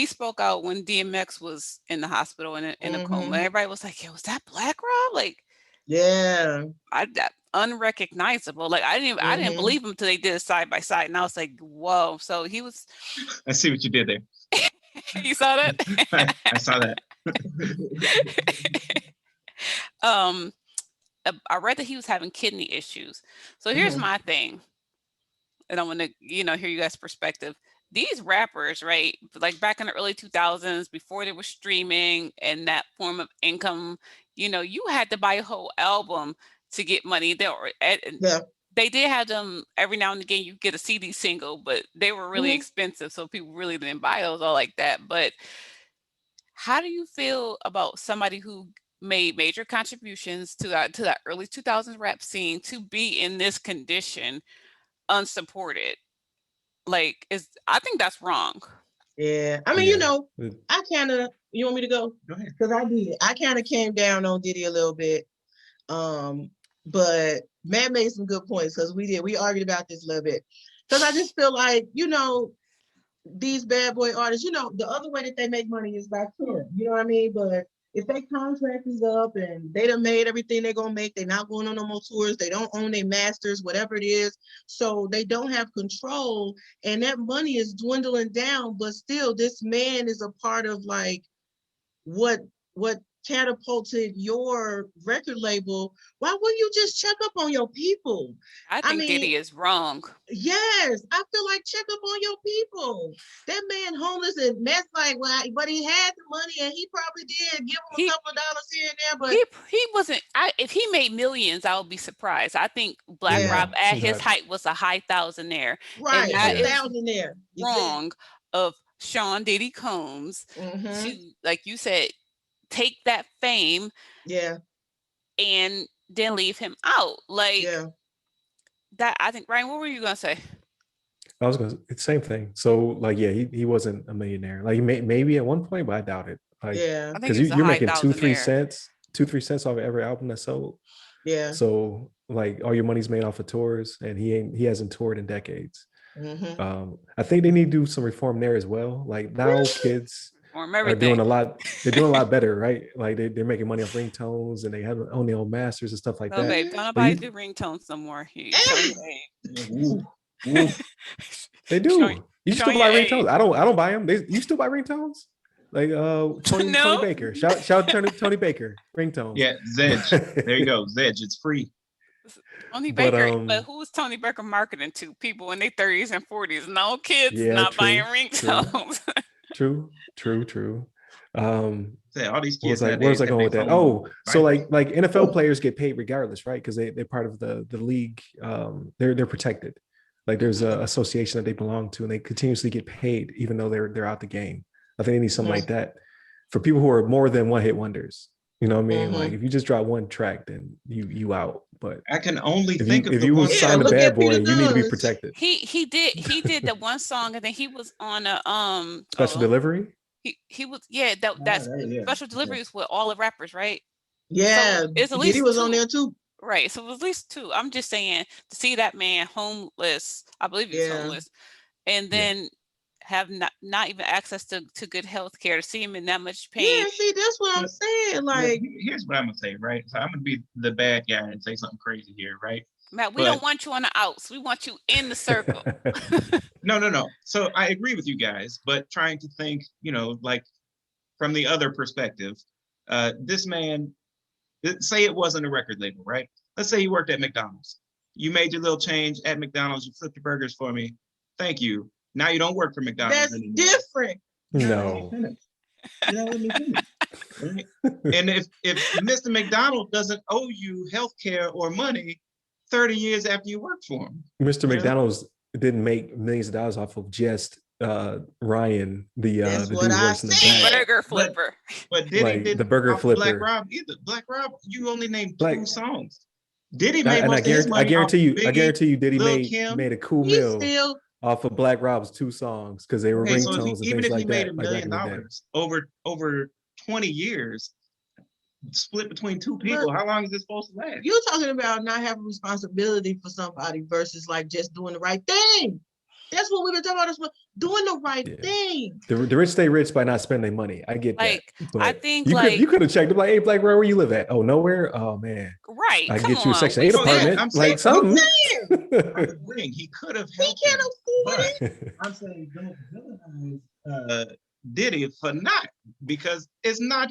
spoke out when DMX was in the hospital in a coma. Everybody was like, "Yo, was that Black Rob?" Like, Yeah. that unrecognizable. Like I didn't believe him until they did it side by side, and I was like, "Whoa!" So he was. I see what you did there. You saw that? I saw that. I read that he was having kidney issues. So here's my thing, and I want to hear you guys' perspective. These rappers, right? Like back in the early 2000s, before there was streaming and that form of income, you had to buy a whole album to get money. They did have them every now and again. You get a CD single, but they were really expensive, so people really didn't buy those all like that. But how do you feel about somebody who made major contributions to that early 2000s rap scene to be in this condition, unsupported? Like, I think that's wrong. Yeah. I mean, I kind of, you want me to go? Go ahead. Because I did. I kind of came down on Diddy a little bit. But Matt made some good points because we argued about this a little bit. Because I just feel like, these bad boy artists, the other way that they make money is by touring. You know what I mean? But if their contract is up and they done made everything they're gonna make, they're not going on no more tours, they don't own their masters, whatever it is. So they don't have control, and that money is dwindling down, but still this man is a part of like what catapulted your record label. Why wouldn't you just check up on your people? I think Diddy is wrong. Yes, I feel like check up on your people. That man homeless, and that's like, well, but he had the money and he probably did give him a couple of dollars here and there, but he wasn't. If he made millions, I would be surprised. I think Black Rob at his height was a high thousandaire. Right, and that a thousandaire. Wrong of Sean Diddy Combs to, like you said, take that fame and then leave him out. Like that, I think. Ryan, what were you gonna say? I was gonna it's the same thing. So like, yeah, he wasn't a millionaire. Like maybe at one point, but I doubt it. Like, because you're making 2-3 cents off of every album that's sold. Yeah. So like all your money's made off of tours, and he hasn't toured in decades. I think they need to do some reform there as well. Like now kids are doing a lot. They're doing a lot better, right? Like they're making money off ringtones, and they have own their own masters and stuff like that. Babe, don't nobody do ringtones no more. They do. You still buy ringtones. I don't buy them. You still buy ringtones? Like Tony Baker. Shout out Tony Baker. Ringtones. Yeah, Zedge. There you go. Zedge. It's free. Tony Baker, but who's Tony Baker marketing to? People in their 30s and 40s. No kids not buying ringtones. True. All these kids. Where was I going with that? Oh, so like NFL players get paid regardless, right? Because they're part of the league. They're protected. Like there's an association that they belong to, and they continuously get paid even though they're out the game. I think they need something like that for people who are more than one hit wonders. You know what I mean? Like if you just drop one track, then you out. But I can only think of if you was signed a bad boy, you need to be protected. He did the one song, and then he was on a special delivery. He was special delivery was with all the rappers, right? Yeah, so it's at least Diddy was on there too. Right. So it was at least 2. I'm just saying to see that man homeless, I believe he was Yeah. homeless, and Yeah. then have not even access to good health care, to see him in that much pain. Yeah, see, that's what I'm saying. Like, here's what I'm gonna say, right? So I'm gonna be the bad guy and say something crazy here, right? Matt, we But don't want you on the outs. We want you in the circle. no. So I agree with you guys, but trying to think, like from the other perspective, this man, say it wasn't a record label, right? Let's say you worked at McDonald's. You made your little change at McDonald's. You flipped your burgers for me. Thank you. Now you don't work for McDonald's that's anymore. different. No. Right? And if Mr. McDonald doesn't owe you health care or money 30 years after you worked for him. Mr. McDonald's didn't make millions of dollars off of just Ryan, the That's dude what who I works in the said. back. Burger flipper. But Diddy Like, did the burger off Black flipper. Rob either. Black Rob, you only named Like- 2 songs. Diddy made And most of his I money guarantee off you, Biggie, Diddy Lil' Kim. made a cool He meal still, off of Black Rob's 2 songs because they were Okay, so ringtones and even things if he like made that. $1 Like back million in the day. over 20 years, split between 2 people, how long is this supposed to last? you're talking about not having responsibility for somebody versus like just doing the right thing. That's what we've been talking about. Doing the right Yeah. thing. The rich stay rich by not spending money. I get Like, that. But I think, you could have checked them like, hey, Black, where you live at? Oh, nowhere? Oh man. right. I Come get you a on. section We 8 still- apartment. I'm saying- Like something. I'm agreeing. He could have He helped can't him, afford but it. I'm saying don't villainize Diddy for not, because he's not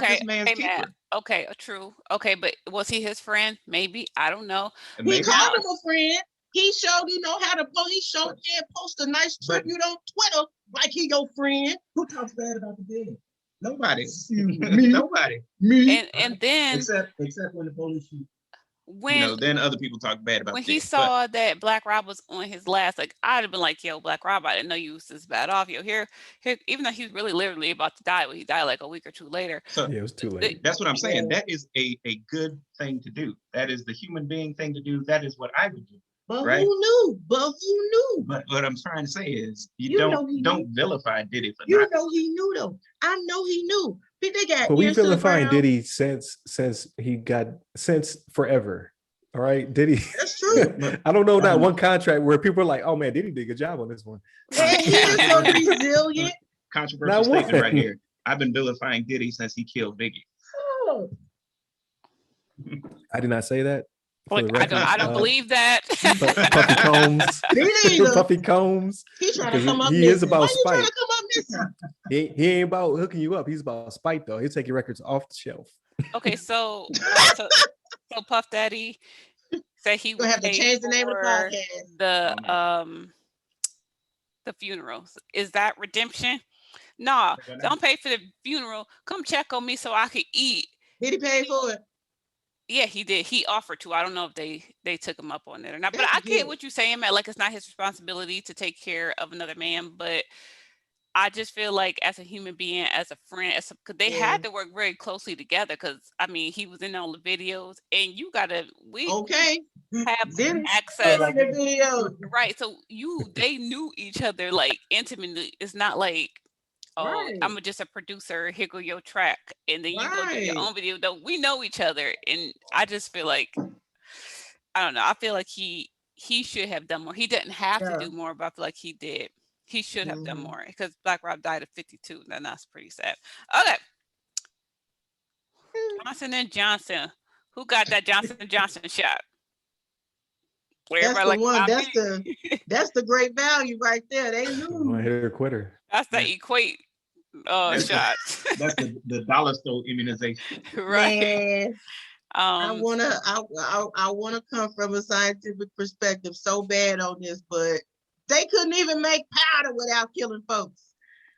Okay, this man's hey, Matt. keeper. Okay, true. Okay, but was he his friend? Maybe. I don't know. And He maybe- called him a friend. He showed you know how to post. He showed and post a nice tribute on Twitter like he your friend. Who talks bad about the dead? Nobody. Me. Nobody. Me. And then Except when the police shoot. when Then other people talk bad about when the he dead. But saw that Black Rob was on his last, like, I'd have been like, yo, Black Rob, I didn't know you was this bad off. Yo, here, even though he was really literally about to die, well, he died like a week or 2 later. so Yeah, it was too late. that's what I'm saying. Yeah. That is a good thing to do. That is the human being thing to do. That is what I would do. But Right. who knew? But who knew? But what I'm trying to say is You know he don't knew. vilify Diddy for You not. know he knew though. I know he knew. They got But we ears to the vilifying ground. Diddy since forever. All right, Diddy. That's true. I don't know that one contract where people are like, "Oh man, Diddy did a good job on this one." And he is so resilient. Controversial Not statement one. right here. I've been vilifying Diddy since he killed Biggie. Oh, I did not say that. For Like, the record, I don't believe that. Puffy Combs. me neither. Puffy Combs. He trying to Because come up he missing. is about Why you trying spite. to come up missing? He ain't about hooking you up. He's about spite though. He'll take your records off the shelf. Okay, so Puff Daddy said he We're would gonna have to pay change the name of the for podcast. the funerals. Is that redemption? Nah, Why not? don't pay for the funeral. Come check on me so I could eat. Did he pay for it? Yeah, he did. He offered to. I don't know if they took him up on it or not. But That's I get good. what you're saying, Matt. Like, it's not his responsibility to take care of another man. But I just feel like as a human being, as a friend, because they Yeah. had to work very closely together. Because I mean, he was in all the videos, and we Okay. have Then access, like the video. right? So they knew each other like intimately. It's not like, oh, Right. I'm just a producer. Here go your track, and then you go do your Right. own video. No, we know each other, and I just feel like, I don't know. I feel like he should have done more. He didn't have to Yeah. do more, but I feel like he did. He should have done Mhm. more because Black Rob died at 52. And that's pretty sad. Okay, Johnson and Johnson. Who got that Johnson and Johnson shot? Where That's everybody the like, one. "Nah, me." That's the great value right there. They One knew. hitter quitter. That's the equate That's the- shot. That's the dollar store immunization. Right. Man, I Um, wanna come from a scientific perspective so bad on this, but they couldn't even make powder without killing folks.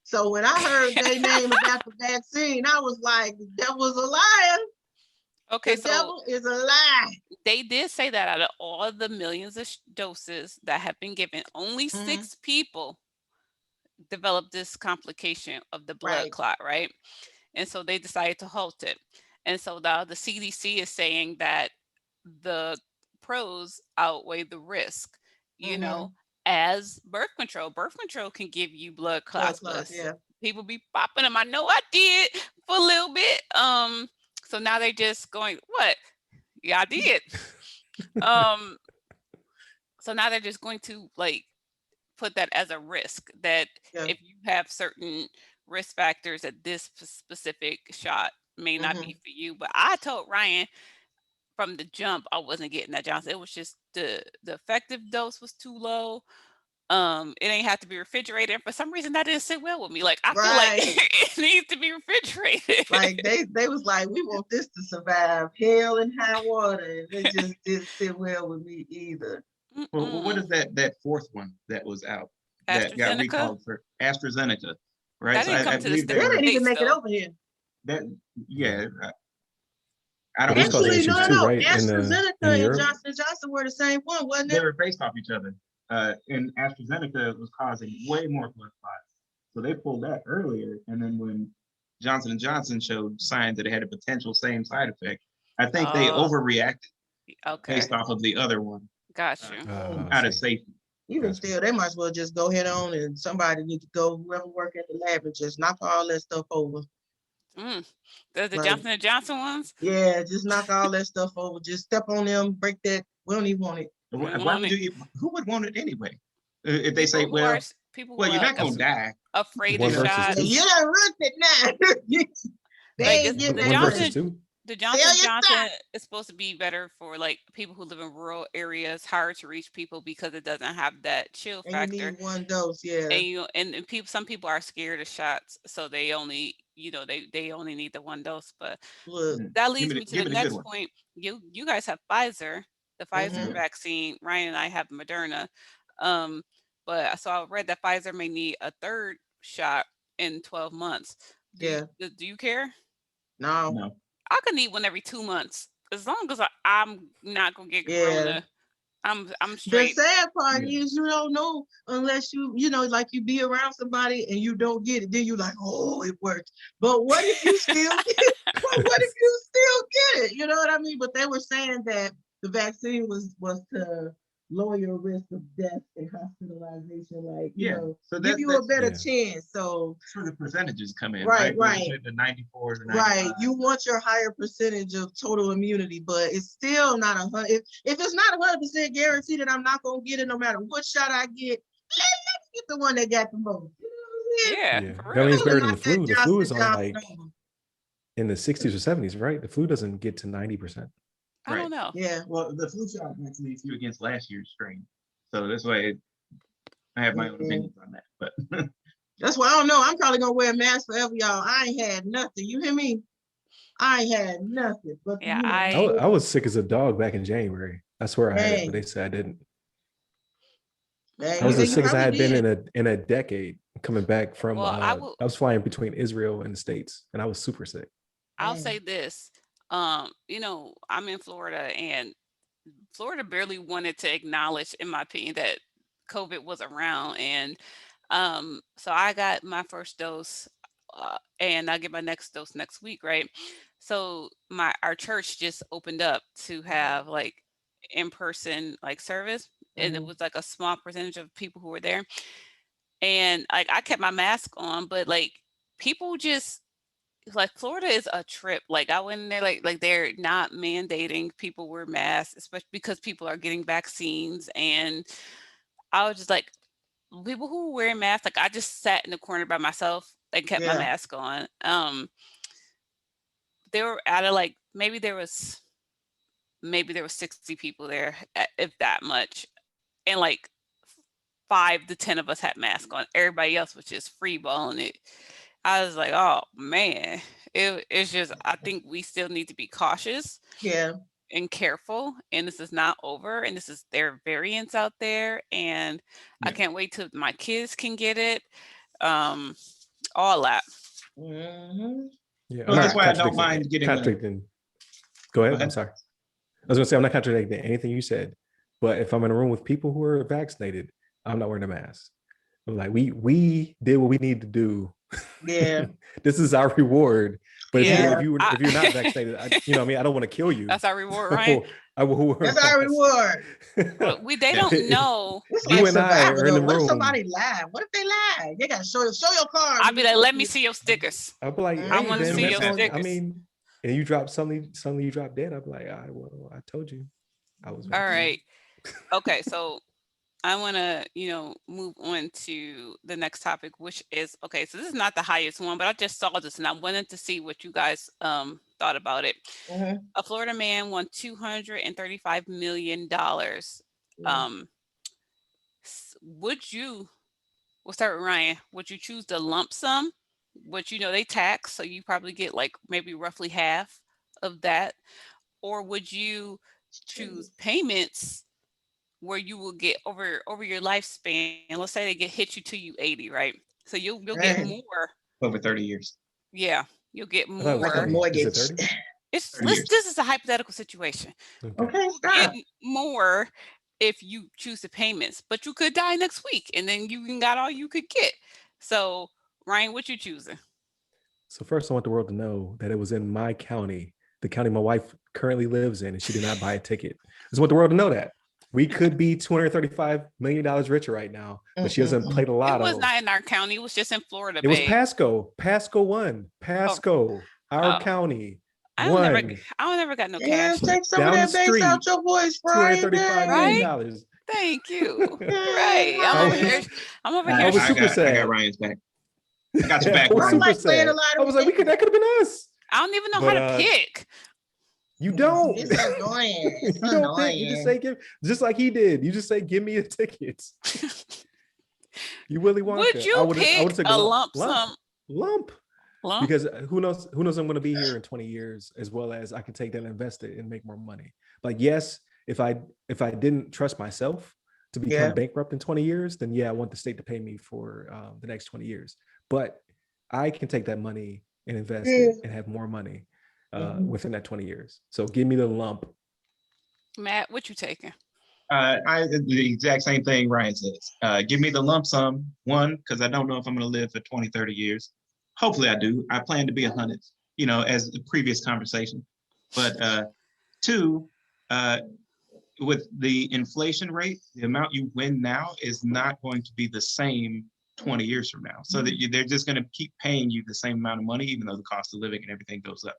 So when I heard their name about the vaccine, I was like, the devil's a liar. okay, The so devil is a lie. they did say that out of all the millions of doses that have been given, only Mhm. 6 people developed this complication of the blood Right. clot, right? And so they decided to halt it. And so now the CDC is saying that the pros outweigh the risk, you know, as birth control. Birth control can give you blood clots, but Yeah. people be popping them. I know I did for a little bit. So now they're just going, what? Yeah, I did. Um, so now they're just going to like put that as a risk that Yeah. if you have certain risk factors that this specific shot may not Mm-hmm. be for you. But I told Ryan from the jump I wasn't getting that Johnson. It was just the effective dose was too low. It ain't have to be refrigerated. And for some reason that didn't sit well with me. Like I feel like Right. it needs to be refrigerated. Like they was like, we want this to survive hell and high water, and it just didn't sit well with me either. Well, what Mm-mm. is that fourth one that was out that got AstraZeneca, recalled for AstraZeneca, right? that So didn't I come to the believe They there didn't even States make it though. over here. that yeah. I But don't those remember causing Actually, seeing no, issues no, that. too, no. right? AstraZeneca In and Europe. Johnson were the same one, wasn't They it? were based off each other, and AstraZeneca was causing way more blood clots, so they pulled that earlier. And then when Johnson & Johnson showed signs that it had a potential same side effect, I think they Oh, overreacted okay. based off of the other one Got you. I out of see. safety. Even Gotcha. still, they might as well just go head on, and somebody need to go, whoever work at the lab, and just knock all that stuff over. Mm. The Like, Johnson and Johnson ones? yeah, just knock all that stuff over. Just step on them, break that. We don't even want it. We don't Why want would it. you? Who would want it anyway? If they say, People who well, are you're not like gonna die. afraid of One versus Yeah, two. shots. you done ruined it now. They Like ain't getting the their One versus Johnson money. two. the Sell Johnson your Johnson stock. is supposed to be better for like people who live in rural areas, hard to reach people because it doesn't have that chill And you factor. need one dose, yeah. And and people some people are scared of shots, so they only they only need the one dose. But Look. that Give leads me me to give the me the good next one. point. You guys have Pfizer, the Pfizer Mm-hmm. Yeah. vaccine. Ryan and I have Moderna. Um, but so I read that Pfizer may need a third shot in 12 months. Yeah. Do you care? No. No. I could need one every 2 months as long as I'm not gonna get Yeah. corona. I'm The straight. sad part Yeah. is you don't know unless you know, like you be around somebody and you don't get it. Then you like, oh, it works. But what if you still get it? But what if you still get it? You know what I mean? But they were saying that the vaccine was to lower your risk of death and hospitalization, like, Yeah. So give you a that's better Yeah. chance. So where the percentages come in, right, right? Where you right. said the 94, the Right, 95. you want your higher percentage of total immunity, but it's still not 100. If it's not 100% guaranteed that I'm not gonna get it, no matter what shot I get, let's get the one that got the most. You know what I'm saying? Yeah, Yeah. for I mean, real. it's Totally better than the knock that flu. The flu Johnson is on Johnson like over. in the 60s or 70s, right? The flu doesn't get to 90%. I Right. don't know. Yeah. Well, the flu shot vaccinates you against last year's strain. So that's why I have my own opinions on that. But That's why I don't know. I'm probably gonna wear a mask forever, y'all. I ain't had nothing. You hear me? I ain't had nothing. But Yeah, I was sick as a dog back in January. I swear I had it, but they dang, said I didn't. dang, I was as you sick as I probably had been did. in a decade coming back from well, I was flying between Israel and the States, and I was super sick. I'll Dang. say this. I'm in Florida and Florida barely wanted to acknowledge, in my opinion, that COVID was around. And so I got my first dose, and I get my next dose next week, right? So our church just opened up to have like in person like service, and it Mhm. was like a small percentage of people who were there. And like I kept my mask on, but like people just like Florida is a trip. Like I went in there, like they're not mandating people wear masks, especially because people are getting vaccines. And I was just like, people who wear masks, like I just sat in the corner by myself and kept my Yeah. mask on. They were out of like maybe there was 60 people there, if that much, and like 5 to 10 of us had masks on. Everybody else was just free balling it. I was like, oh man, it's just I think we still need to be cautious Yeah. and careful. And this is not over. And there are variants out there. And I yeah. can't wait till my kids can get it. Um, all that. Hmm. Yeah, I'm So that's Yeah. not why I don't mind getting a. contradicting. Go Go ahead. I'm ahead. sorry. I was gonna say I'm not contradicting anything you said, but if I'm in a room with people who are vaccinated, I'm not wearing a mask. I'm like, we did what we need to do. Yeah. This is our reward. But Yeah. Yeah. if you're not vaccinated, what I mean, I don't want to kill you. That's our reward, right? So I will wear That's a our mask. reward. They Yeah. don't know. It's You like and I Survivor are in the though. What if room. somebody lied? What if they lied? They gotta show your card I'll when be you like, go let me through. see your stickers. I'll be like, I hey, want to then see That's your man, I happening. stickers. mean, and you drop suddenly you drop dead, I'm like, all right, well, I told you I was All right. right. Okay, so I want to, move on to the next topic, which is, okay, so this is not the highest one, but I just saw this and I wanted to see what you guys thought about it. Mhm. A Florida man won $235 million. Um, would you, we'll start with Ryan, would you choose the lump sum, which they tax, so you probably get like maybe roughly half of that, or would you choose payments where you will get over your lifespan? Let's say they hit you till you 80, right? So you'll get Right. more. Over 30 years. Yeah, you'll get I thought it was Like a more. 30. Is it mortgage. 30? It's 30 years. this is a hypothetical situation. Okay. Okay, You'll get stop. more if you choose the payments, but you could die next week, and then you got all you could get. So, Ryan, what you choosing? So first, I want the world to know that it was in my county, the county my wife currently lives in, and she did not buy a ticket. I just want the world to know that we could be $235 million richer right now, but she hasn't played a It lotto. was not in our county. It was just in Florida, It was babe. Pasco. Pasco won. Pasco, our Oh. county I don't never, won. I don't never got no Yeah, cash. take some of Down that the bass out street, your voice, Brian. $235 Right? million dollars. Thank you. Yeah, Right. I'm over Brian. here. I'm over I, here. I was I super got, I sad. got Ryan's back. I got your back, I was I Ryan. super like playing a sad. lot I of was like, that could have been us. I don't even know But, how to pick. You don't. It's annoying. It's You don't pick. You just say, annoying. just like he did. You just say, give me a ticket. You Willy Wonka. Would you I would have pick took a the lump lump, sum? lump. Lump? Because who knows I'm going to be here in 20 years, as well as I can take that and invest it and make more money. Like, yes, if I didn't trust myself to become Yeah. bankrupt in 20 years, then yeah, I want the state to pay me for the next 20 years. But I can take that money and invest it and have more money within that 20 years. So give me the lump. Matt, what you taking? The exact same thing Ryan says. Give me the lump sum, one, because I don't know if I'm going to live for 20, 30 years. Hopefully I do. I plan to be 100, as the previous conversation. But two, with the inflation rate, the amount you win now is not going to be the same 20 years from now. So that they're just going to keep paying you the same amount of money, even though the cost of living and everything goes up,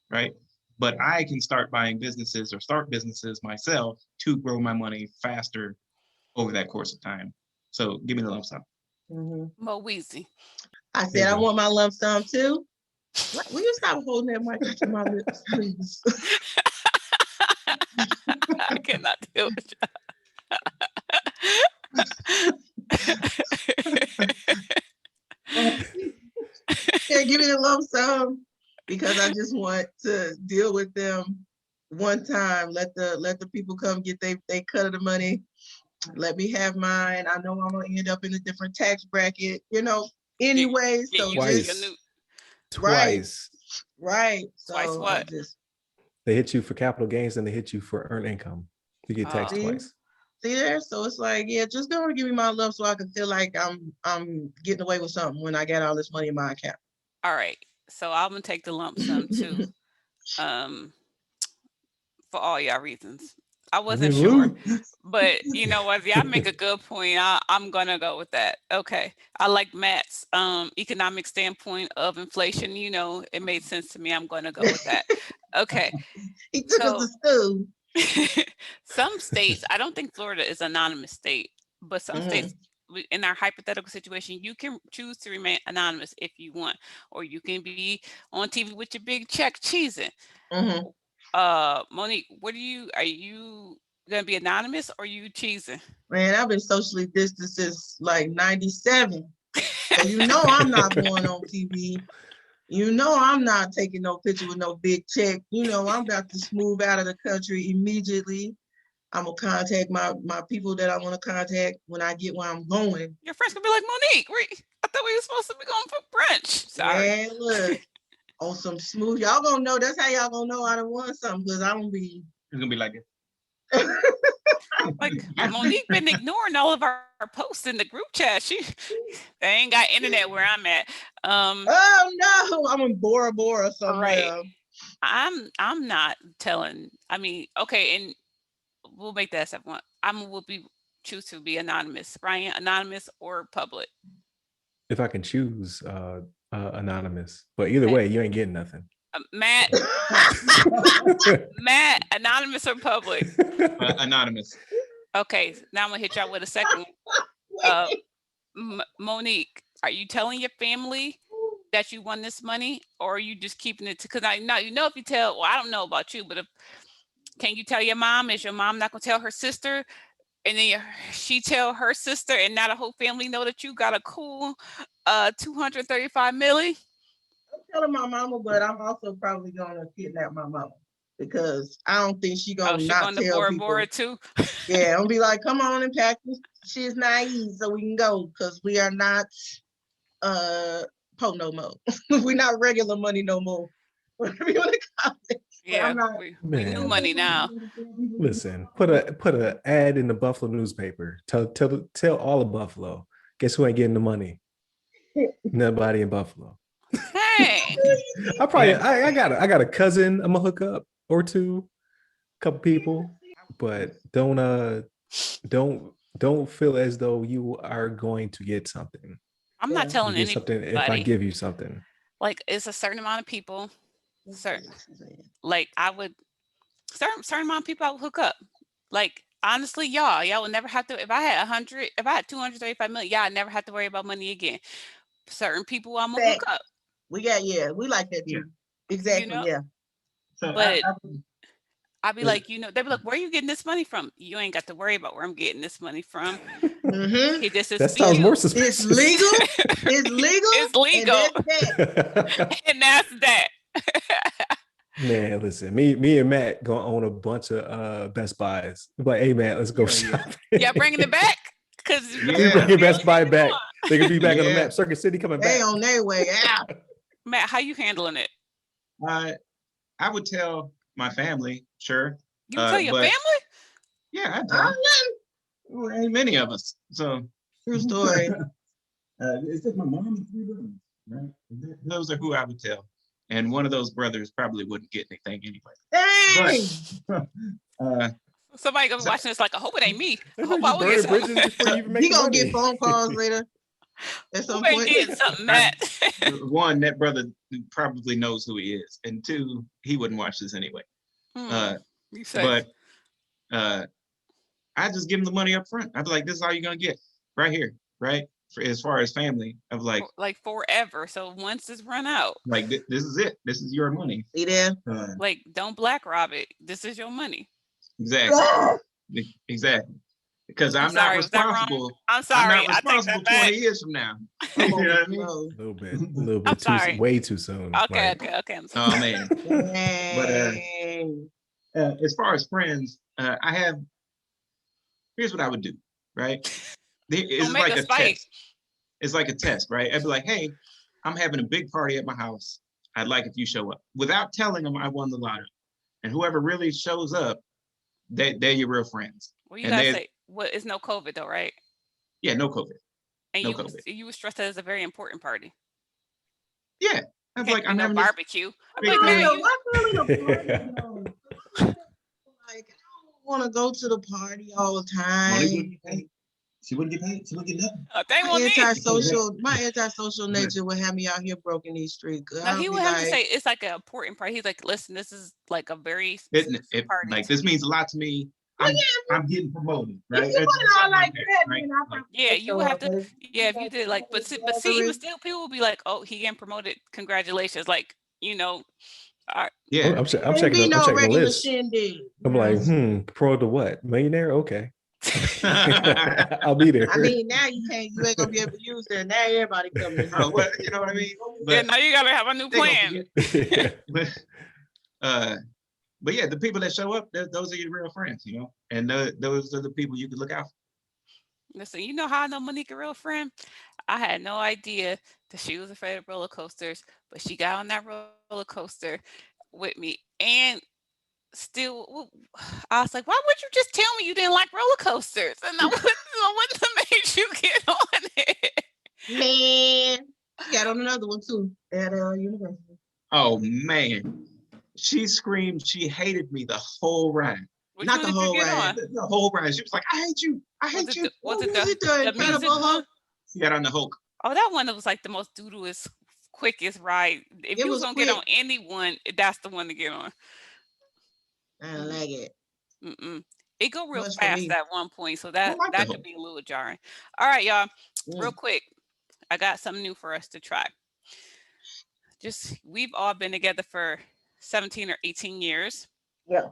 right? But I can start buying businesses or start businesses myself to grow my money faster over that course of time. So give me the lump sum. Mo Weezy. I said I want my lump sum too. Will you stop holding that mic to my lips, please? I cannot deal with Yeah, give me the lump sum because I just want to deal with them one time. Let the people come get they cut of the money. Let me have mine. I know I'm gonna end up in a different tax bracket, anyway. So Twice. Twice. Right. Twice So what? They hit you for capital gains and they hit you for earned income. You get taxed twice. See there? So it's like, yeah, just go and give me my lump so I can feel like I'm getting away with something when I got all this money in my account. All right. So I'm gonna take the lump sum too. For all y'all reasons. I wasn't sure. But you know what? Y'all make a good point. I'm gonna go with that. Okay. I like Matt's economic standpoint of inflation. It made sense to me. I'm gonna go with that. Okay. He took us to school. Some states, I don't think Florida is an anonymous state, but some states, in our hypothetical situation, you can choose to remain anonymous if you want, or you can be on TV with your big check cheesing. Monique, are you gonna be anonymous or you cheesing? Man, I've been socially distanced since like 97. So I'm not going on TV. I'm not taking no picture with no big check. I'm about to move out of the country immediately. I'm gonna contact my people that I want to contact when I get where I'm going. Your friends gonna be like, Monique, I thought we were supposed to be going for brunch. Sorry. Man, look, on some smooth, y'all gonna know. That's how y'all gonna know I done won something, because I don't be. It's gonna be like it. Like Monique been ignoring all of our posts in the group chat. They ain't got internet where I'm at. Oh no, I'm in Bora Bora somewhere. Right. I'm not telling. I mean, okay, and we'll make that step one. Will choose to be anonymous. Ryan, anonymous or public? If I can choose anonymous, but either way, you ain't getting nothing. Matt, anonymous or public? Anonymous. Okay, now I'm gonna hit y'all with a second one. Uh, Monique, are you telling your family that you won this money, or are you just keeping it? Because I know if you tell, well, I don't know about you, but can you tell your mom? Is your mom not gonna tell her sister, and then she tell her sister, and now the whole family know that you got a cool 235 milli? I'm telling my mama, but I'm also probably gonna kidnap my mama because I don't think she gonna She not going to tell Bora people. Bora too? Yeah, I'm gonna be like, come on and pack this. She's naive, so we can go because we are not po no more. We're not regular money no more. Whatever you want to call it. Yeah, not, we new money now. Listen, put a ad in the Buffalo newspaper. Tell all of Buffalo. Guess who ain't getting the money? Nobody in Buffalo. Hey, I got a cousin I'm gonna hook up or two, couple people, but don't feel as though you are going to get something. I'm not telling You get something if I give you something. Like it's a certain amount of people. Like I would certain amount of people I would hook up. Like honestly, y'all would never have to. If I had 235 million, y'all never have to worry about money again. Certain people I'm gonna hook up. We like that too. Exactly. Yeah. So but I'd be like, they'd be like, where are you getting this money from? You ain't got to worry about where I'm getting this money from. That sounds more suspicious. It's legal. It's legal. It's legal. And that's that. Man, listen, me and Matt gonna own a bunch of Best Buys. Like, hey man, let's go shopping. Yeah, bringing it back. Because bringing Best Buy back. They can be back on the map. Circuit City coming back. They on their way out. Matt, how you handling it? I would tell my family, sure. You tell your family? Yeah, I tell them. Ain't many of us. So true story. It's just my mom and 3 brothers, right? Those are who I would tell. And one of those brothers probably wouldn't get anything anyway. Dang! Somebody gonna be watching this like, I hope it ain't me. I hope I will get something. He gonna get phone calls later. At some point. Getting something, Matt. One, that brother probably knows who he is, and 2, he wouldn't watch this anyway. But I just give him the money up front. I'd be like, this is all you're gonna get right here, right? For as far as family, of like forever. So once it's run out, like this is it. This is your money. See there? Like don't black rob it. This is your money. Exactly. Because I'm not responsible. I'm sorry. I'm not responsible 20 years from now. You know what I mean? A little bit too, way too soon. Okay. I'm sorry. Oh man. But as far as friends, here's what I would do, right? It's like a test. It's like a test, right? I'd be like, hey, I'm having a big party at my house. I'd like if you show up. Without telling them I won the lottery. And whoever really shows up, they're your real friends. Well, you gotta say, it's no COVID though, right? Yeah, no COVID. And you would stress that as a very important party. Yeah. I was like, I'm having barbecue. Like, I don't want to go to the party all the time. She wouldn't get paid. She wouldn't get nothing. My antisocial nature would have me out here broken these streets. No, he would have to say it's like an important part. He's like, listen, this is like a very party. Like this means a lot to me. I'm getting promoted, right? If you put it all like that, right? Yeah, you would have to. Yeah, if you did like, but see, even still, people will be like, oh, he getting promoted. Congratulations, like Yeah, I'm checking the list. I'm like, pro to what? Millionaire? Okay. I'll be there. I mean, now you ain't gonna be able to use that. Now everybody coming. You know what I mean? But now you gotta have a new plan. But yeah, the people that show up, those are your real friends, and those are the people you can look out for. Listen, you know how I know Monique a real friend? I had no idea that she was afraid of roller coasters, but she got on that roller coaster with me, and still, I was like, why would you just tell me you didn't like roller coasters? And I wouldn't have made you get on it. Man, I got on another one too at university. Oh man, she screamed. She hated me the whole ride. Not the whole ride. The whole ride. She was like, I hate you. I hate you. Was it the music one? She got on the Hulk. Oh, that one was like the most doodlest quickest ride. If It you was was gonna get on quick. anyone, that's the one to get on. I don't like it. Mm-mm. It go real Much for fast me. at one point, so I that like the that could whole. be a little jarring. All right, y'all. Real Mm. quick, I got something new for us to try. Just we've all been together for 17 or 18 years. Yeah.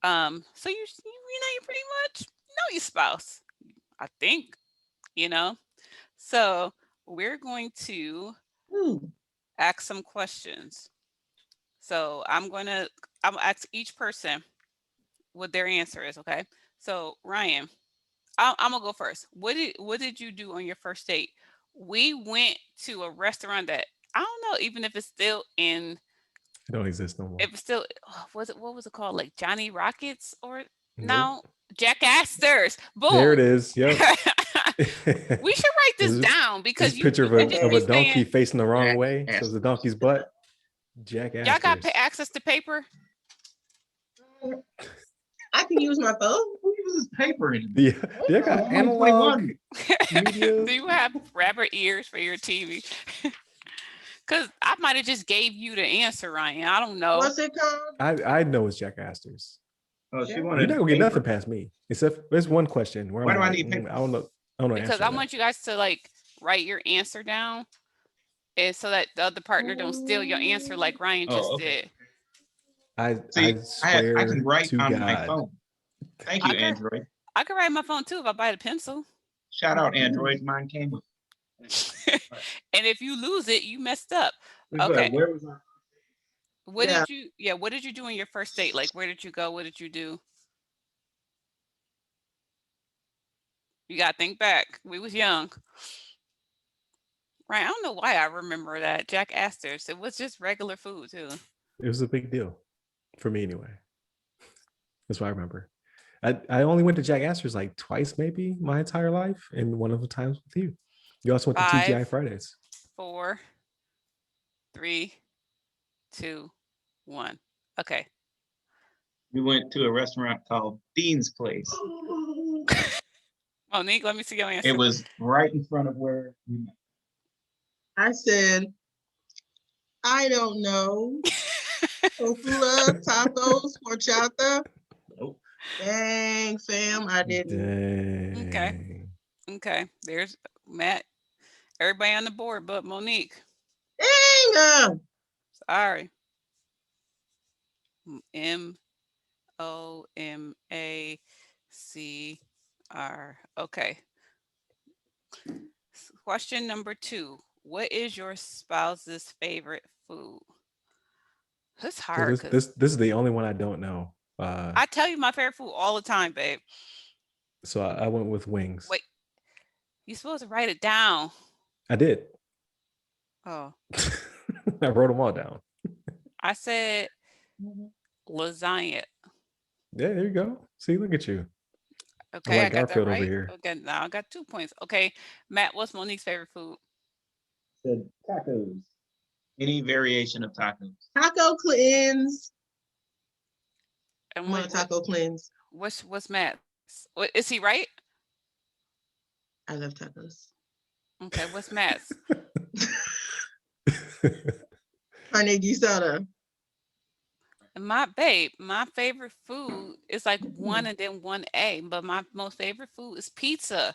So you pretty much know your spouse. I think, you know. So we're going to Ooh. ask some questions. So I'm gonna ask each person what their answer is. Okay. So Ryan, I'm gonna go first. What did you do on your first date? We went to a restaurant that I don't know, even if it's still in, It don't exist no more. if it's still, was it, what was it called, like Johnny Rockets or Nope. no, Jack Astor's. There Boom. it is. Yep. We should write this This down this because picture you of could just a be donkey saying, facing the wrong Jack way. So it's the Astor's. donkey's butt. Jack y'all got Astor's. access to paper. I can use my phone. Who uses paper anymore? Yeah, they I'm got only analog 21. media. Do you have rabbit ears for your TV? Because I might have just gave you the answer, Ryan. I don't know. What's it called? I know it's Jack Astor's. Oh, she Yeah. You're wanted not gonna get nothing paper. past me. Except there's one question where Why I'm do I like, need paper? I don't know. I don't know the Because answer I to that. want you guys to like write your answer down, and so that the other partner don't steal your answer like Ryan just Oh, okay. did. I See, I can swear write to on my God. phone. Thank I you, could Android. I could write my phone too if I buy the pencil. Shout out Android. Mine came with. And if you lose it, you messed up. But Okay. where was I? Yeah. What did you do on your first date? Like, where did you go? What did you do? You gotta think back. We was young. Right. I don't know why I remember that. Jack Astor's. It was just regular food too. It was a big deal for me anyway. That's what I remember. I only went to Jack Astor's like twice, maybe my entire life, and one of the times with you. You also went to TGI 5, Fridays. 4, 3, 2, 1. Okay. We went to a restaurant called Dean's Place. Monique, let me see your It answer. was right in front of where we met. I said, I don't know. Popular tacos, horchata. Nope. Dang, fam, I didn't. Dang. Okay. There's Matt. Everybody on the board but Monique. Dang. Sorry. MOMACR. Okay. Question number 2. What is your spouse's favorite food? That's So hard this because this is the only one I don't know. I tell you my favorite food all the time, babe. So I went with wings. Wait, you're supposed to write it down. I did. Oh, I wrote them all down. I said lasagna. Yeah, there you go. See, look at you. Okay, I like got that Garfield over right. here. Okay, now I got 2 points. Okay, Matt, what's Monique's favorite food? Said tacos. Any variation of tacos. Taco cleanse. And I'm on a taco cleanse. what's Matt's? What is he right? I love tacos. Okay, what's Matt's? Carnegie soda. And my favorite food is like 1 and then 1A, but my most favorite food is pizza.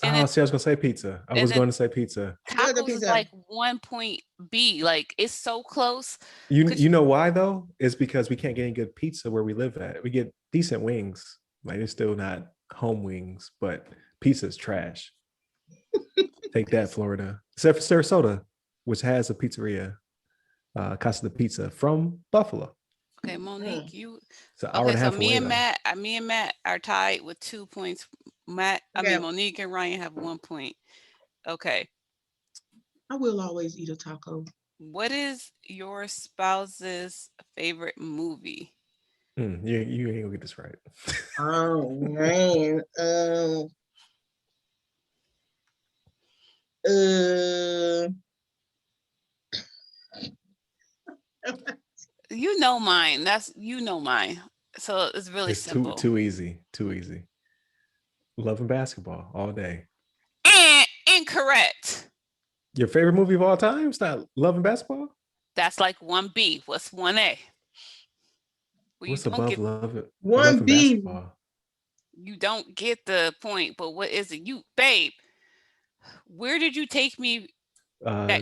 And Oh, then see, I was gonna say pizza. I and was then going to say pizza. Good tacos is pizza. like 1 point B. Like it's so close. You know why though? It's because we can't get any good pizza where we live at. We get decent wings. Like it's still not home wings, but pizza's trash. Take that, Florida. Except for Sarasota, which has a pizzeria, Casa de Pizza from Buffalo. Okay, Monique, you It's an hour okay? and a So half away though. me and Matt are tied with 2 points. Okay. Monique and Ryan have 1 point. Okay, I will always eat a taco. what is your spouse's favorite movie? You ain't gonna get this right. Oh man. You know mine. You know mine. So it's really It's simple. too easy. Too easy. Loving basketball all day. And incorrect. Your favorite movie of all time? It's not Love and Basketball? That's like 1B. What's 1A? Well, What's above Love One and B. Basketball? you don't get the point, but what is it? You, babe, where did you take me? Uh,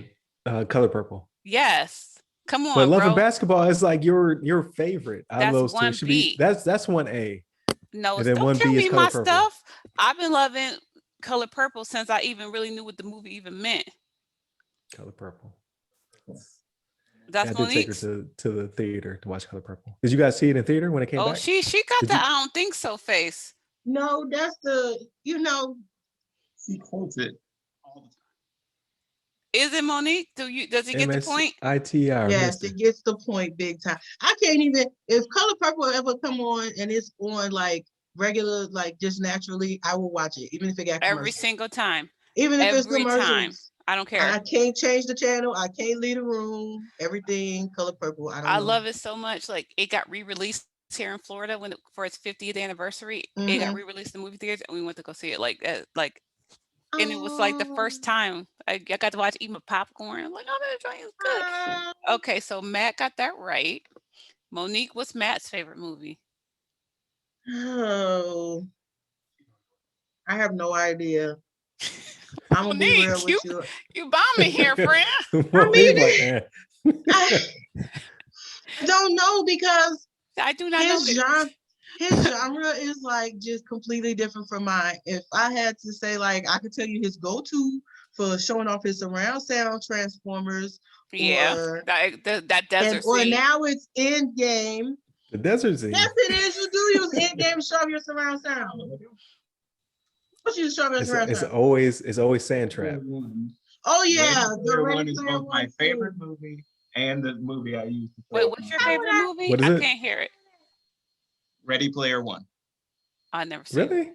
Color Purple. Yes. Come But on, Love and bro. Basketball is like your favorite out of That's those two. It should be 1B. that's 1A. No, And then don't tell 1B is me Color my Purple. stuff. I've been loving Color Purple since I even really knew what the movie even meant. Color Purple. That's I did take her Monique's. to the theater to watch Color Purple. Did you guys see it in theater when it came Oh, back? she got Did the you- I don't think so face. No, that's the, She quotes it all the time. Is it Monique? Does he get the point? MSITR. yes, it gets the point big time. I can't even, if Color Purple ever come on and it's on like regular, like just naturally, I will watch it, even if it got Every commercials. single time. Even if it's Every time. commercials. I don't care. I can't change the channel. I can't leave the room. Everything Color Purple. I don't know. I love it so much. Like it got re-released here in Florida for its 50th anniversary. It got Mhm. re-released in movie theaters, and we went to go see it. And it was like the first time I got to watch, eat my popcorn. I'm like, oh, that joint is good. Okay, so Matt got that right. Monique, what's Matt's favorite movie? Oh, I have no idea. I'm gonna be real Monique, with you. you bombing here, friend. Monique like, eh. I don't know because I do not know. his genre is like just completely different from mine. If I had to say, like, I could tell you his go-to for showing off his surround sound Transformers, Yeah, or that desert or scene. now it's Endgame. The desert scene. Yes, it is. You do use Endgame to show off your surround sound. What you show off your surround It's sound? always Sandtrap. Oh yeah, Player One is both my favorite movie and the movie I used to Wait, what's your favorite movie? What is I it? can't hear it. Ready Player One. I never seen it. Really?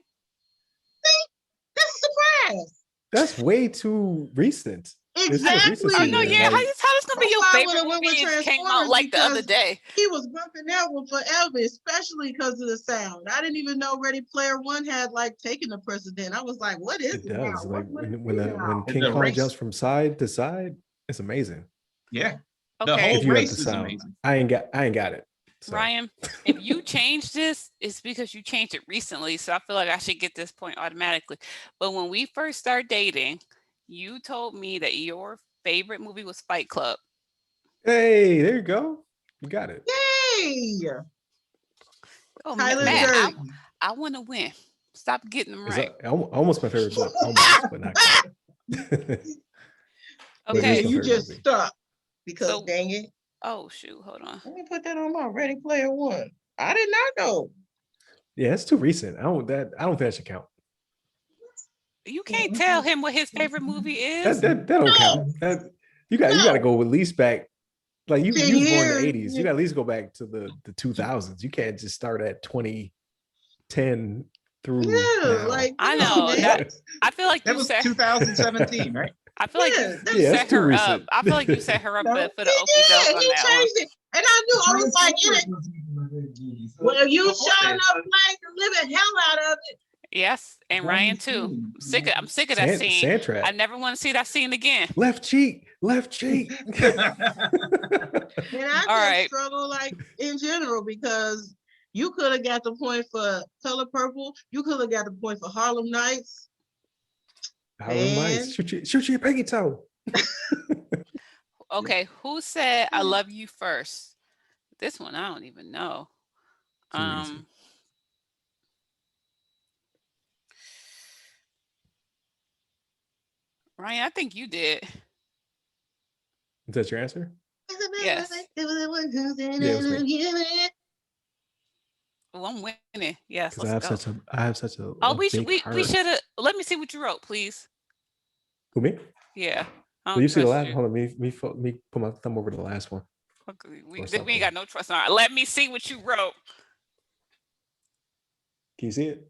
That's a surprise. That's way too recent. Exactly. Oh no, yeah. How this gonna be your I favorite would've went movie? with It came out Transformers like the other because day. He was bumping that one forever, especially because of the sound. I didn't even know Ready Player One had like taken the precedent. I was like, what is It it now? does. Like What is when it now? King It's a Kong race. jumps from side to side, it's amazing. Yeah. The Okay, whole If you have race the is sound, amazing. I ain't got it. So. Ryan, if you changed this, it's because you changed it recently. So I feel like I should get this point automatically. But when we first started dating, you told me that your favorite movie was Fight Club. Hey, there you go. You got it. Yay! Oh, Tyler Matt, Durden. I want to win. Stop getting them right. Almost my favorite book. Almost, but not quite. Okay. You just movie. stuck because So- dang it. Oh shoot, hold on. Let me put that on my Ready Player One. I did not know. Yeah, it's too recent. I don't think that should count. You can't tell him what his favorite movie is. That don't count. You got to go at least back. Like you 10 was born in the years. 80s. You got to at least go back to the 2000s. You can't just start at 2010 through Yeah, now. like I come on, know man. that. I feel like That you was said. 2017, right? I feel like Yeah, you that's- Yeah, set it's too her up. recent. I feel like you set her up No. for the He okey doke did. on He that one. changed it, and I knew. I was like, well, you showing up like the living hell out of it. Yes, and Ryan too. I'm sick of that scene. Sandtrap. I never want to see that scene again. Left cheek. And I All right. struggle like in general because you could have got the point for Color Purple. You could have got the point for Harlem Nights. Harlem Nights. Shoot your pinky toe. Okay, who said I love you first? This one I don't even know. Too easy. Ryan, I think you did. Is that your answer? Yes. Yeah, it was me. Oh, I'm winning. Yes, Because let's go. I have such a Oh, a we big heart. should have. Let me see what you wrote, please. Who, me? Yeah. Will you see the trust last? you. Hold on, me put my thumb over the last one. Okay, or we ain't something. got no trust. All right, let me see what you wrote. Can you see it?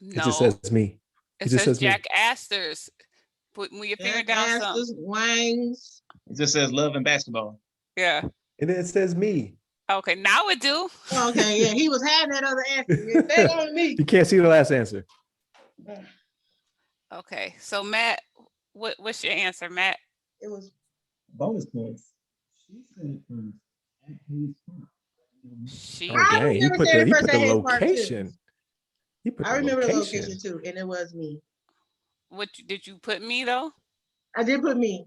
No, It just says me. it just says says me. Jack Astor's. Move your finger down some. Asses, wangs. It just says love and basketball. Yeah. And then it says me. Okay, now it do. Okay, yeah, he was having that other answer. They on me. You can't see the last answer. Okay, so Matt, What's your answer, Matt? It was Bonus points. She said first at Hayes Park. She Oh I dang, remember saying it he first put at the Hayes Park too. location. He put I the remember the location. location too, and it was me. did you put me though? I did put me.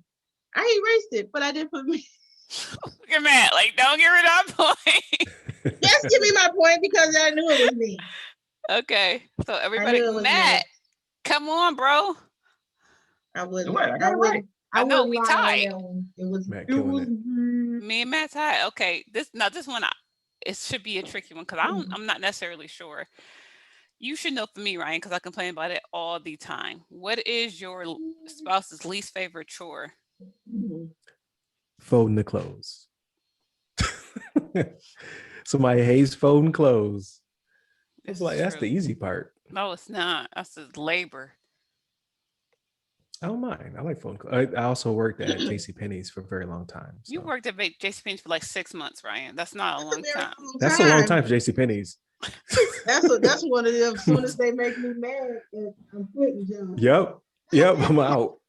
I erased it, but I did put me. Look at Matt, like don't give her that point. Yes, give me my point because I knew it was me. Okay, so I everybody, knew it was Matt, me. come on, bro. I wouldn't. What? I got I it wouldn't. right. I I know wouldn't we lie on tied. that one. It was. Matt It killing was. it. Me and Matt tied. Okay, this one, it should be a tricky one because I'm not necessarily sure. You should know for me, Ryan, because I complain about it all the time. What is your spouse's least favorite chore? Folding the clothes. Somebody hates folding clothes. It's like that's the easy part. No, it's not. That's the labor. I don't mind. I like folding clothes. I also worked at JCPenney's for a very long time. You So. worked at JCPenney's for like 6 months, Ryan. That's not a That's a long very time. long That's a long time for JCPenney's. That's one of them. As soon as they make me mad, I'm quitting jobs. Yep. I'm out.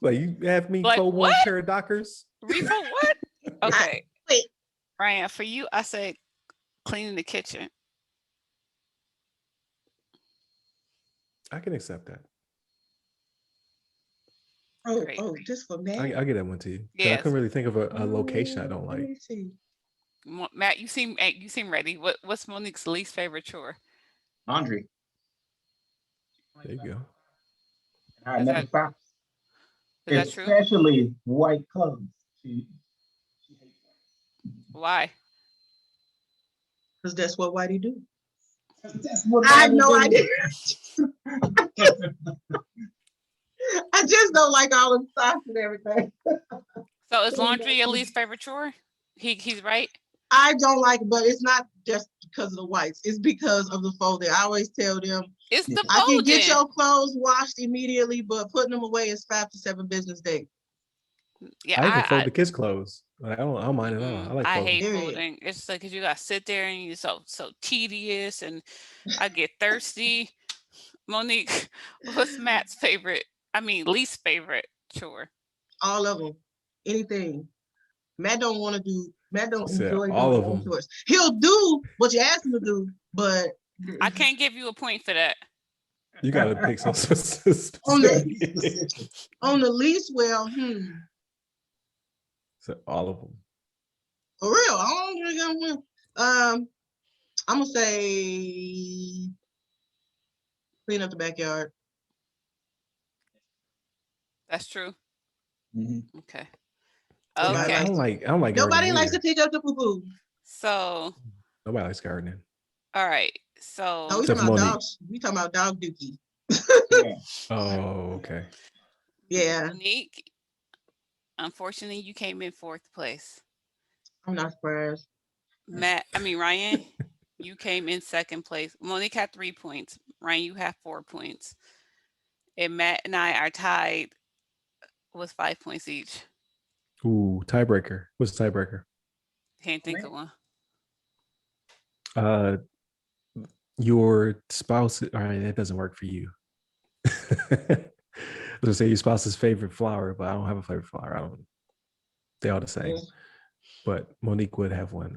Like you have me Like fold what? one pair of Dockers. Refold what? Okay, Wait, Ryan, for you, I said cleaning the kitchen. I can accept that. Great. just for mad. I'll get that one to you. 'Cause I Yes. couldn't really think of a location I don't Let like. me see. Matt, you seem ready. What's Monique's least favorite chore? Laundry. There you go. I Is never that- stops. Is that true? Especially white clothes. She hates white. Why? Because that's what Whitey do. That's what I have no do. idea. I just don't like all the socks and everything. So is laundry your least favorite chore? He's right. I don't like it, but it's not just because of the whites. It's because of the folding. I always tell them, It's the I can get folding. your clothes washed immediately, but putting them away is 5 to 7 business days. Yeah, I even fold the kids' clothes. I don't mind at all. I like I folding. hate Period. folding. It's like because you gotta sit there and you're so tedious, and I get thirsty. Monique, what's Matt's favorite? I mean, least favorite chore? All of them. Anything. Matt don't want to do. Matt don't She said enjoy all doing of them. chores. He'll do what you ask him to do, but I can't give you a point for that. You got to pick some specific. on the least, well, So all of them. for real. I don't think I'm gonna. I'm gonna say clean up the backyard. That's true. Mm-hmm. Okay. Nobody Okay. I don't like. Nobody gardening likes to either. pick up the poo poo. So, Nobody likes gardening. all right. No, So, we Except talking about Monique. dogs. We talking about dog dookie. Yeah. Oh, okay. Yeah, Monique, unfortunately, you came in fourth place. I'm not surprised. Ryan, you came in second place. Monique had 3 points. Ryan, you have 4 points. And Matt and I are tied with 5 points each. Ooh, tiebreaker. What's the tiebreaker? Can't think of one. Your spouse. All right, that doesn't work for you. I was gonna say your spouse's favorite flower, but I don't have a favorite flower. I don't. They all the same. But Monique would have one.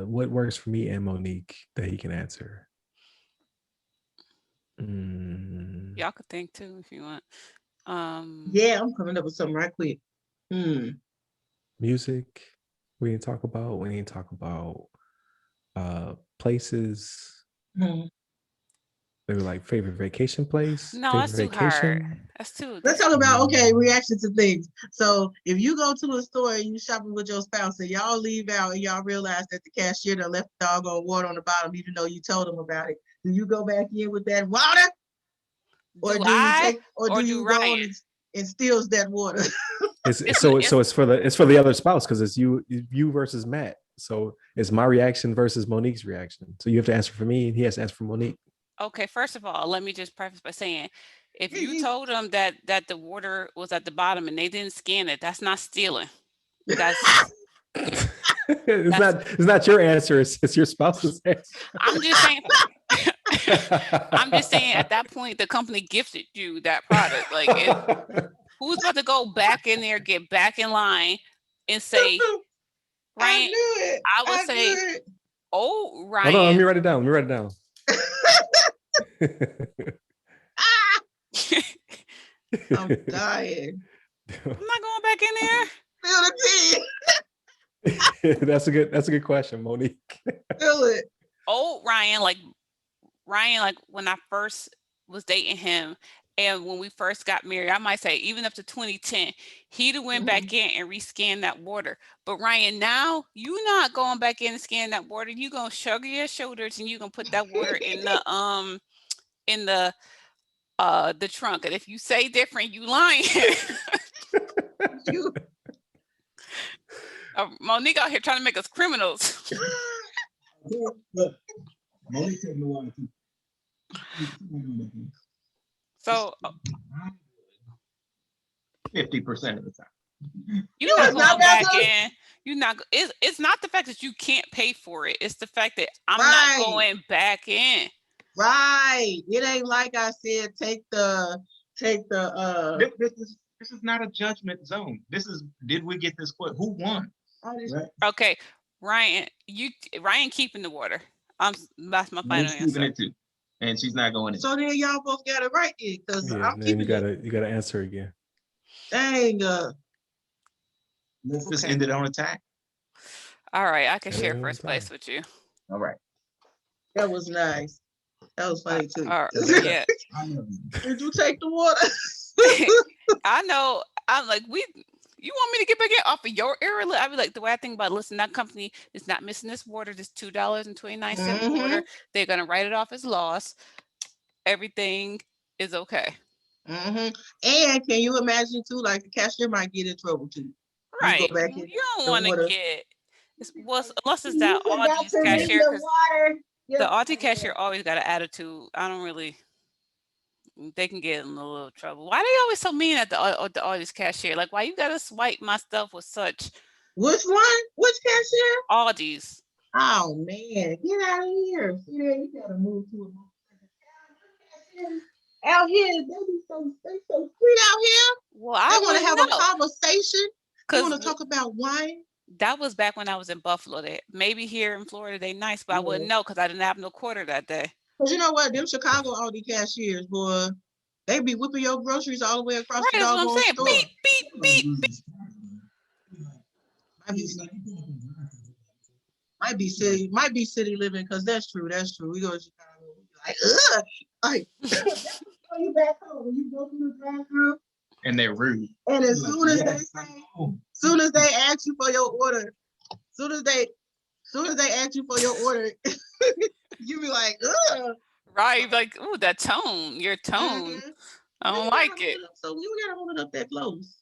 What works for me and Monique that he can answer? Y'all could think too if you want. Yeah, I'm coming up with something right quick. Music. We didn't talk about. We didn't talk about places. They were like favorite vacation place. No, favorite that's too hard. That's too. Let's talk about reaction to things. So if you go to a store and you shopping with your spouse and y'all leave out and y'all realize that the cashier done left the doggone water on the bottom, even though you told them about it, do you go back in with that water, or do you go on and steals that water? It's for the other spouse because it's you versus Matt. So it's my reaction versus Monique's reaction. So you have to answer for me and he has to answer for Monique. Okay, first of all, let me just preface by saying, if you told them that the water was at the bottom and they didn't scan it, that's not stealing. That's it's not your answer. It's your spouse's answer. I'm just saying. I'm just saying. At that point, the company gifted you that product. Like Who's about to go back in there, get back in line, and say, I Ryan? knew it. I would I say, knew it. oh, Hold on, let me Ryan. write it down. Ah, I'm dying. I'm not going back in there. Feel the tea. That's a good question, Monique. Feel it. Oh, Ryan, like when I first was dating him and when we first got married, I might say even up to 2010, he'd have went back in and rescanned that water. But Ryan, now you not going back in and scan that water. You gonna shrug your shoulders and you gonna put that water in the trunk. And if you say different, you lying. You. Monique out here trying to make us criminals. Look, Monique taking the water too. So 50% of the time. you're not It's not going that back good. in. You're not. It's not the fact that you can't pay for it. It's the fact that I'm Right. not going back in. Right. It ain't like I said, take the This is not a judgment zone. This is, did we get this quote? Who won? Right? Okay, Ryan, Ryan keeping the water. That's my final Monique's keeping answer. it too, and she's not going in. So then y'all both got it right then, because Yeah, I'm and then keeping you it. gotta answer again. Dang. Let's just Okay. end it on a tie. All right, I can Yeah, share one first time. place with you. All right. That was nice. That was funny too. All right, yeah. I love you. Did you take the water? I know. I'm like, you want me to get back in off of your error? I'd be like, the way I think about it, listen, that company is not missing this water, this $2.29 water. They're gonna write it off as loss. Everything is okay. And can you imagine too, like the cashier might get in trouble too. Right. Go back in You don't the want to water. get unless it's that Audie's cashier, because the Audie cashier always got an attitude. I don't really. They can get in a little trouble. Why they always so mean at the Audie's cashier? Like, why you gotta swipe my stuff with such Which one? Which cashier? Audie's? Oh man, get out of here. See there, you gotta move to a out here. They so sweet out here. Well, They I want to have wouldn't a know, conversation. They want to because talk about wine. that was back when I was in Buffalo. Maybe here in Florida they nice, but I wouldn't know because I didn't have no quarter that day. Cause you know what? Them Chicago Audi cashiers, boy, they be whipping your groceries all the way across Right, the that's what I'm doggone saying. store. Beep, beep, beep. Might be city living, cause that's true. That's true. We go to Chicago, we be like, ugh, like you back home when you go through the drive-through. And they're rude. And as soon as they ask you for your order, soon as they ask you for your order, you be like, ugh. Right, like, ooh, that tone, your tone. I don't like it. So we gotta hold it up that close.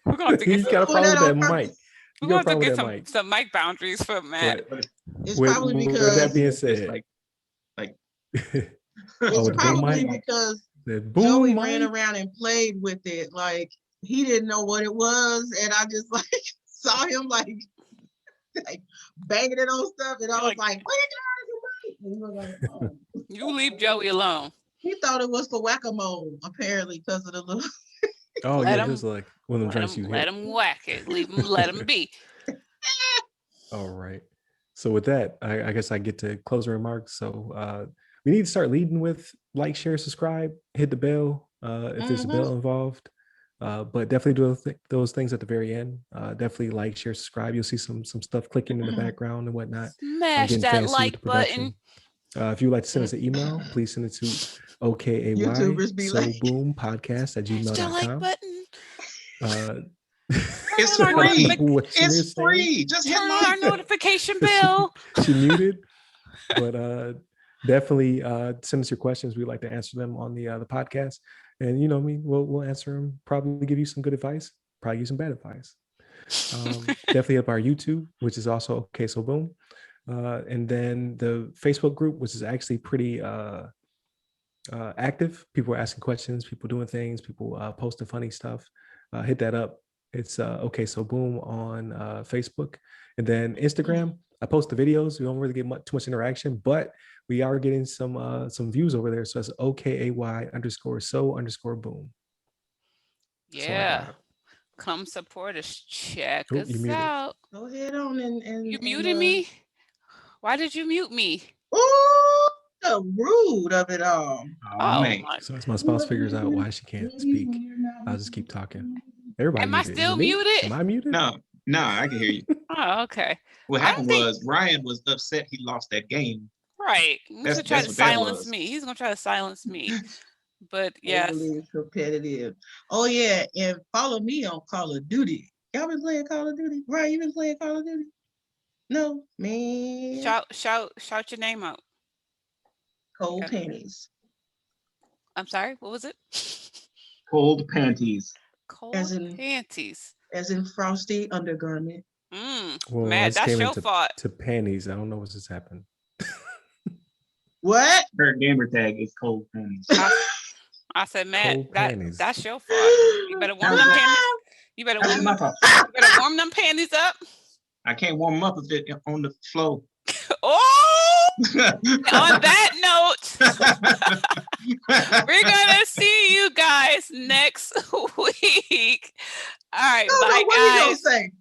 We're gonna have to You get got a problem with that on mic. purpose. we're gonna have to get some mic boundaries for Matt. It's With probably that because being It's said, like it's the probably mic. because the boom Joey mic. ran around and played with it. Like he didn't know what it was, and I just like saw him like banging it on stuff, and I was like, "What is that?" And he was like, "Oh." You leave Joey alone. He thought it was for whack-a-mole, apparently, because of the little. Oh Let yeah, him- just like one of them drinks you Let hit. him whack it. Let him be. All right. So with that, I guess I get to closing remarks. So we need to start leading with like, share, subscribe, hit the bell if there's a bell involved. But definitely do those things at the very end. Definitely like, share, subscribe. You'll see some stuff clicking in the background and whatnot. Smash getting that fancy with like the production. button. If you would like to send us an email, please send it to YouTubers be like, Smash that like okayboom@gmail.com. button. It's Turn on our free. notific- It's free. Just hit Turn on our like. notification bell. She muted, but definitely send us your questions. We'd like to answer them on the podcast, and you know, we'll answer them. Probably give you some good advice. Probably give you some bad advice. Definitely up our YouTube, which is also Okay So Boom, and then the Facebook group, which is actually pretty active. People are asking questions, people doing things, people posting funny stuff. Hit that up. It's Okay So Boom on Facebook, and then Instagram. I post the videos. We don't really get too much interaction, but we are getting some views over there. So it's OKAY_so_boom. That's all I Yeah. got. Come support us. Check Oh, you us muted. out. Go ahead on You muted me? Why did you mute me? oh, the rude of it all. Oh Oh man. my. So as my spouse figures out why she can't speak, I'll just keep talking. Everybody Am I muted. Is still it me? muted? Am I muted? No, I can hear you. Oh, okay. What I don't happened think was Ryan was upset he lost that game. right. He's gonna try That's to what that silence was. me. He's gonna try to silence me. But yes. Overly competitive. Oh yeah, and follow me on Call of Duty. Y'all been playing Call of Duty? Right, you been playing Call of Duty? No, man. Shout your name out. Cold Yeah. panties. I'm sorry, what was it? Cold panties. Cold in- panties. As in frosty undergarment. Well, I Man, just that's came your into fault. panties. I don't know what's just happened. What? Her gamer tag is cold panties. I said, Matt, Cold panties. that's your fault. You better warm them panties. You better That's warm my them. fault. You better warm them panties up. I can't warm them up if they're on the floor. Oh, on that note, we're gonna see you guys next week. All right, No, bye what are you guys. gonna say?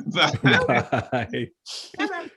But Bye. Bye-bye.